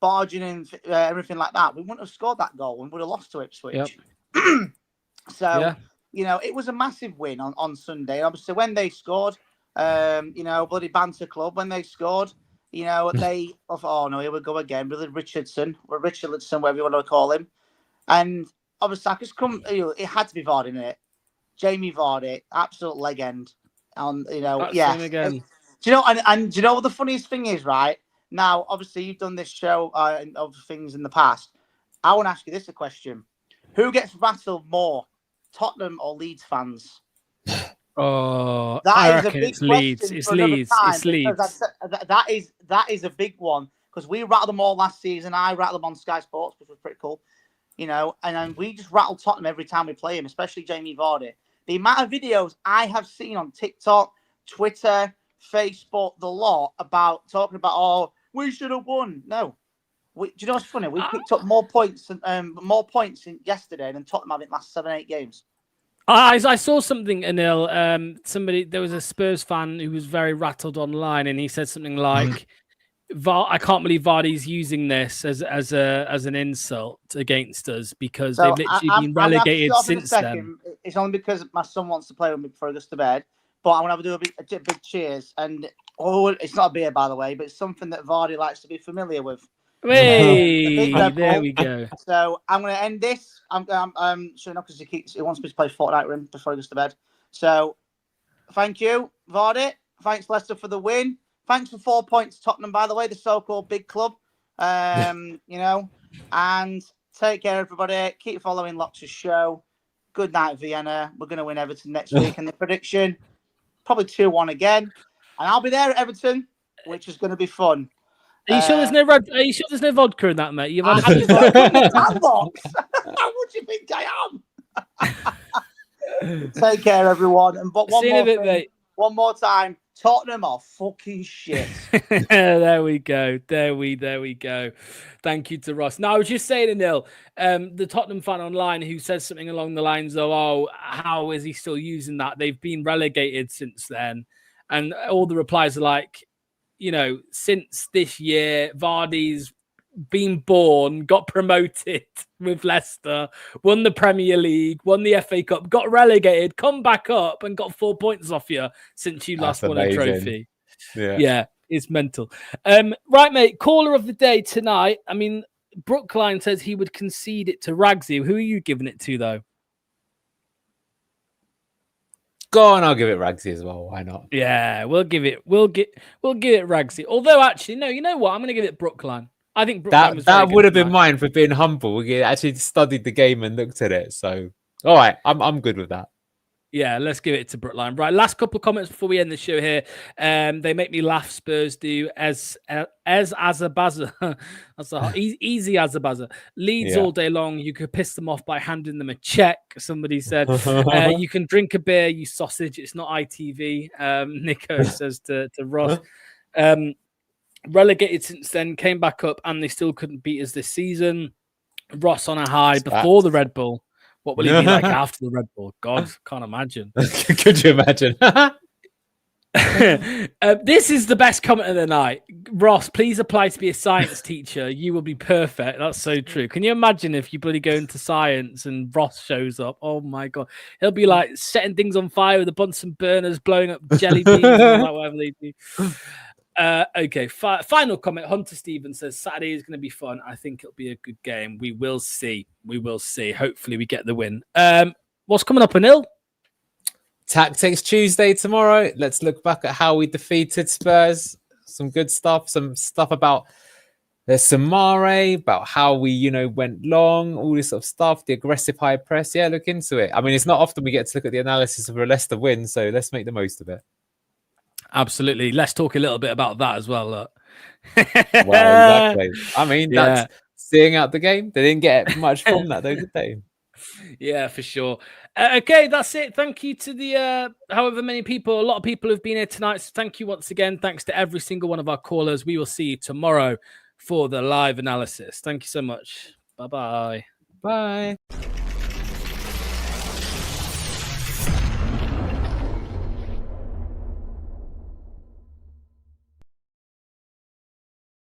Speaker 10: barging in, everything like that, we wouldn't have scored that goal and would have lost to Ipswich. Yep. You know, it was a massive win on Sunday. Obviously, when they scored, you know, bloody banter club, when they scored, you know, they, oh no, here we go again, Billy Richardson, whatever you want to call him. And obviously, it had to be Vardy in it. Jamie Vardy, absolute legend. And, you know,
Speaker 1: again.
Speaker 10: Do you know, and do you know what the funniest thing is, right? Now, obviously, you've done this show of things in the past. I want to ask you this question. Who gets rattled more, Tottenham or Leeds fans?
Speaker 1: Oh, I reckon it's Leeds. It's Leeds. It's Leeds.
Speaker 10: That is a big one because we rattled them all last season. I rattled them on Sky Sports, which was pretty cool. You know, and then we just rattle Tottenham every time we play him, especially Jamie Vardy. The amount of videos I have seen on TikTok, Twitter, Facebook, the lot about talking about, oh, we should have won. No, do you know what's funny? We picked up more points yesterday than Tottenham have in the last 7-8 games.
Speaker 1: I saw something, Anil. There was a Spurs fan who was very rattled online, and he said something like, I can't believe Vardy's using this as an insult against us because they've literally been relegated since then.
Speaker 10: It's only because my son wants to play with me before he goes to bed. But I'm going to do a big cheers. And it's not a beer, by the way, but it's something that Vardy likes to be familiar with.
Speaker 1: Hey, there we go.
Speaker 10: So I'm going to end this. I'm sure enough because he wants me to play Fortnite with him before he goes to bed. So thank you, Vardy. Thanks, Leicester, for the win. Thanks for 4 points, Tottenham, by the way, the so-called big club. You know, and take care, everybody. Keep following Lox's show. Good night, Vienna. We're going to win Everton next week. And the prediction, probably 2-1 again. And I'll be there at Everton, which is going to be fun.
Speaker 1: Are you sure there's no vodka in that, mate? You've had
Speaker 10: How would you think I am? Take care, everyone. And but one more time. Tottenham are fucking shit.
Speaker 1: There we go. There we go. Thank you to Ross. Now, I was just saying, Anil, the Tottenham fan online who says something along the lines of, oh, how is he still using that? They've been relegated since then. And all the replies are like, you know, since this year, Vardy's been born, got promoted with Leicester, won the Premier League, won the FA Cup, got relegated, come back up and got 4 points off you since you last won a trophy. Yeah, it's mental. Right, mate, caller of the day tonight. I mean, Brookline says he would concede it to Ragsy. Who are you giving it to, though?
Speaker 2: Go on, I'll give it Ragsy as well. Why not?
Speaker 1: Yeah, we'll give it Ragsy. Although, actually, no, you know what? I'm going to give it Brookline. I think
Speaker 2: that would have been mine for being humble. We actually studied the game and looked at it. So, all right, I'm good with that.
Speaker 1: Yeah, let's give it to Brookline. Right, last couple of comments before we end the show here. They make me laugh. Spurs do as Azabaza. That's easy Azabaza. Leads all day long. You could piss them off by handing them a check. Somebody said you can drink a beer, you sausage. It's not ITV. Nico says to Ross. Relegated since then, came back up, and they still couldn't beat us this season. Ross on a high before the Red Bull. What will he be like after the Red Bull? God, can't imagine.
Speaker 2: Could you imagine?
Speaker 1: This is the best comment of the night. Ross, please apply to be a science teacher. You will be perfect. That's so true. Can you imagine if you bloody go into science and Ross shows up? Oh my god, he'll be like setting things on fire with a Bunsen burners, blowing up jelly beans, and all that, whatever they do. Okay, final comment. Hunter Stevens says Saturday is going to be fun. I think it'll be a good game. We will see. We will see. Hopefully, we get the win. What's coming up, Anil?
Speaker 2: Tactics Tuesday tomorrow. Let's look back at how we defeated Spurs. Some good stuff. Some stuff about the Samare, about how we, went long, all this sort of stuff, the aggressive high press. Yeah, look into it. I mean, it's not often we get to look at the analysis of a Leicester win, so let's make the most of it.
Speaker 1: Absolutely. Let's talk a little bit about that as well.
Speaker 2: Well, exactly. I mean, that's seeing out the game. They didn't get much from that, though, did they?
Speaker 1: Yeah, for sure. Okay, that's it. Thank you to the however many people, a lot of people have been here tonight. So thank you once again. Thanks to every single one of our callers. We will see you tomorrow for the live analysis. Thank you so much. Bye-bye.
Speaker 2: Bye.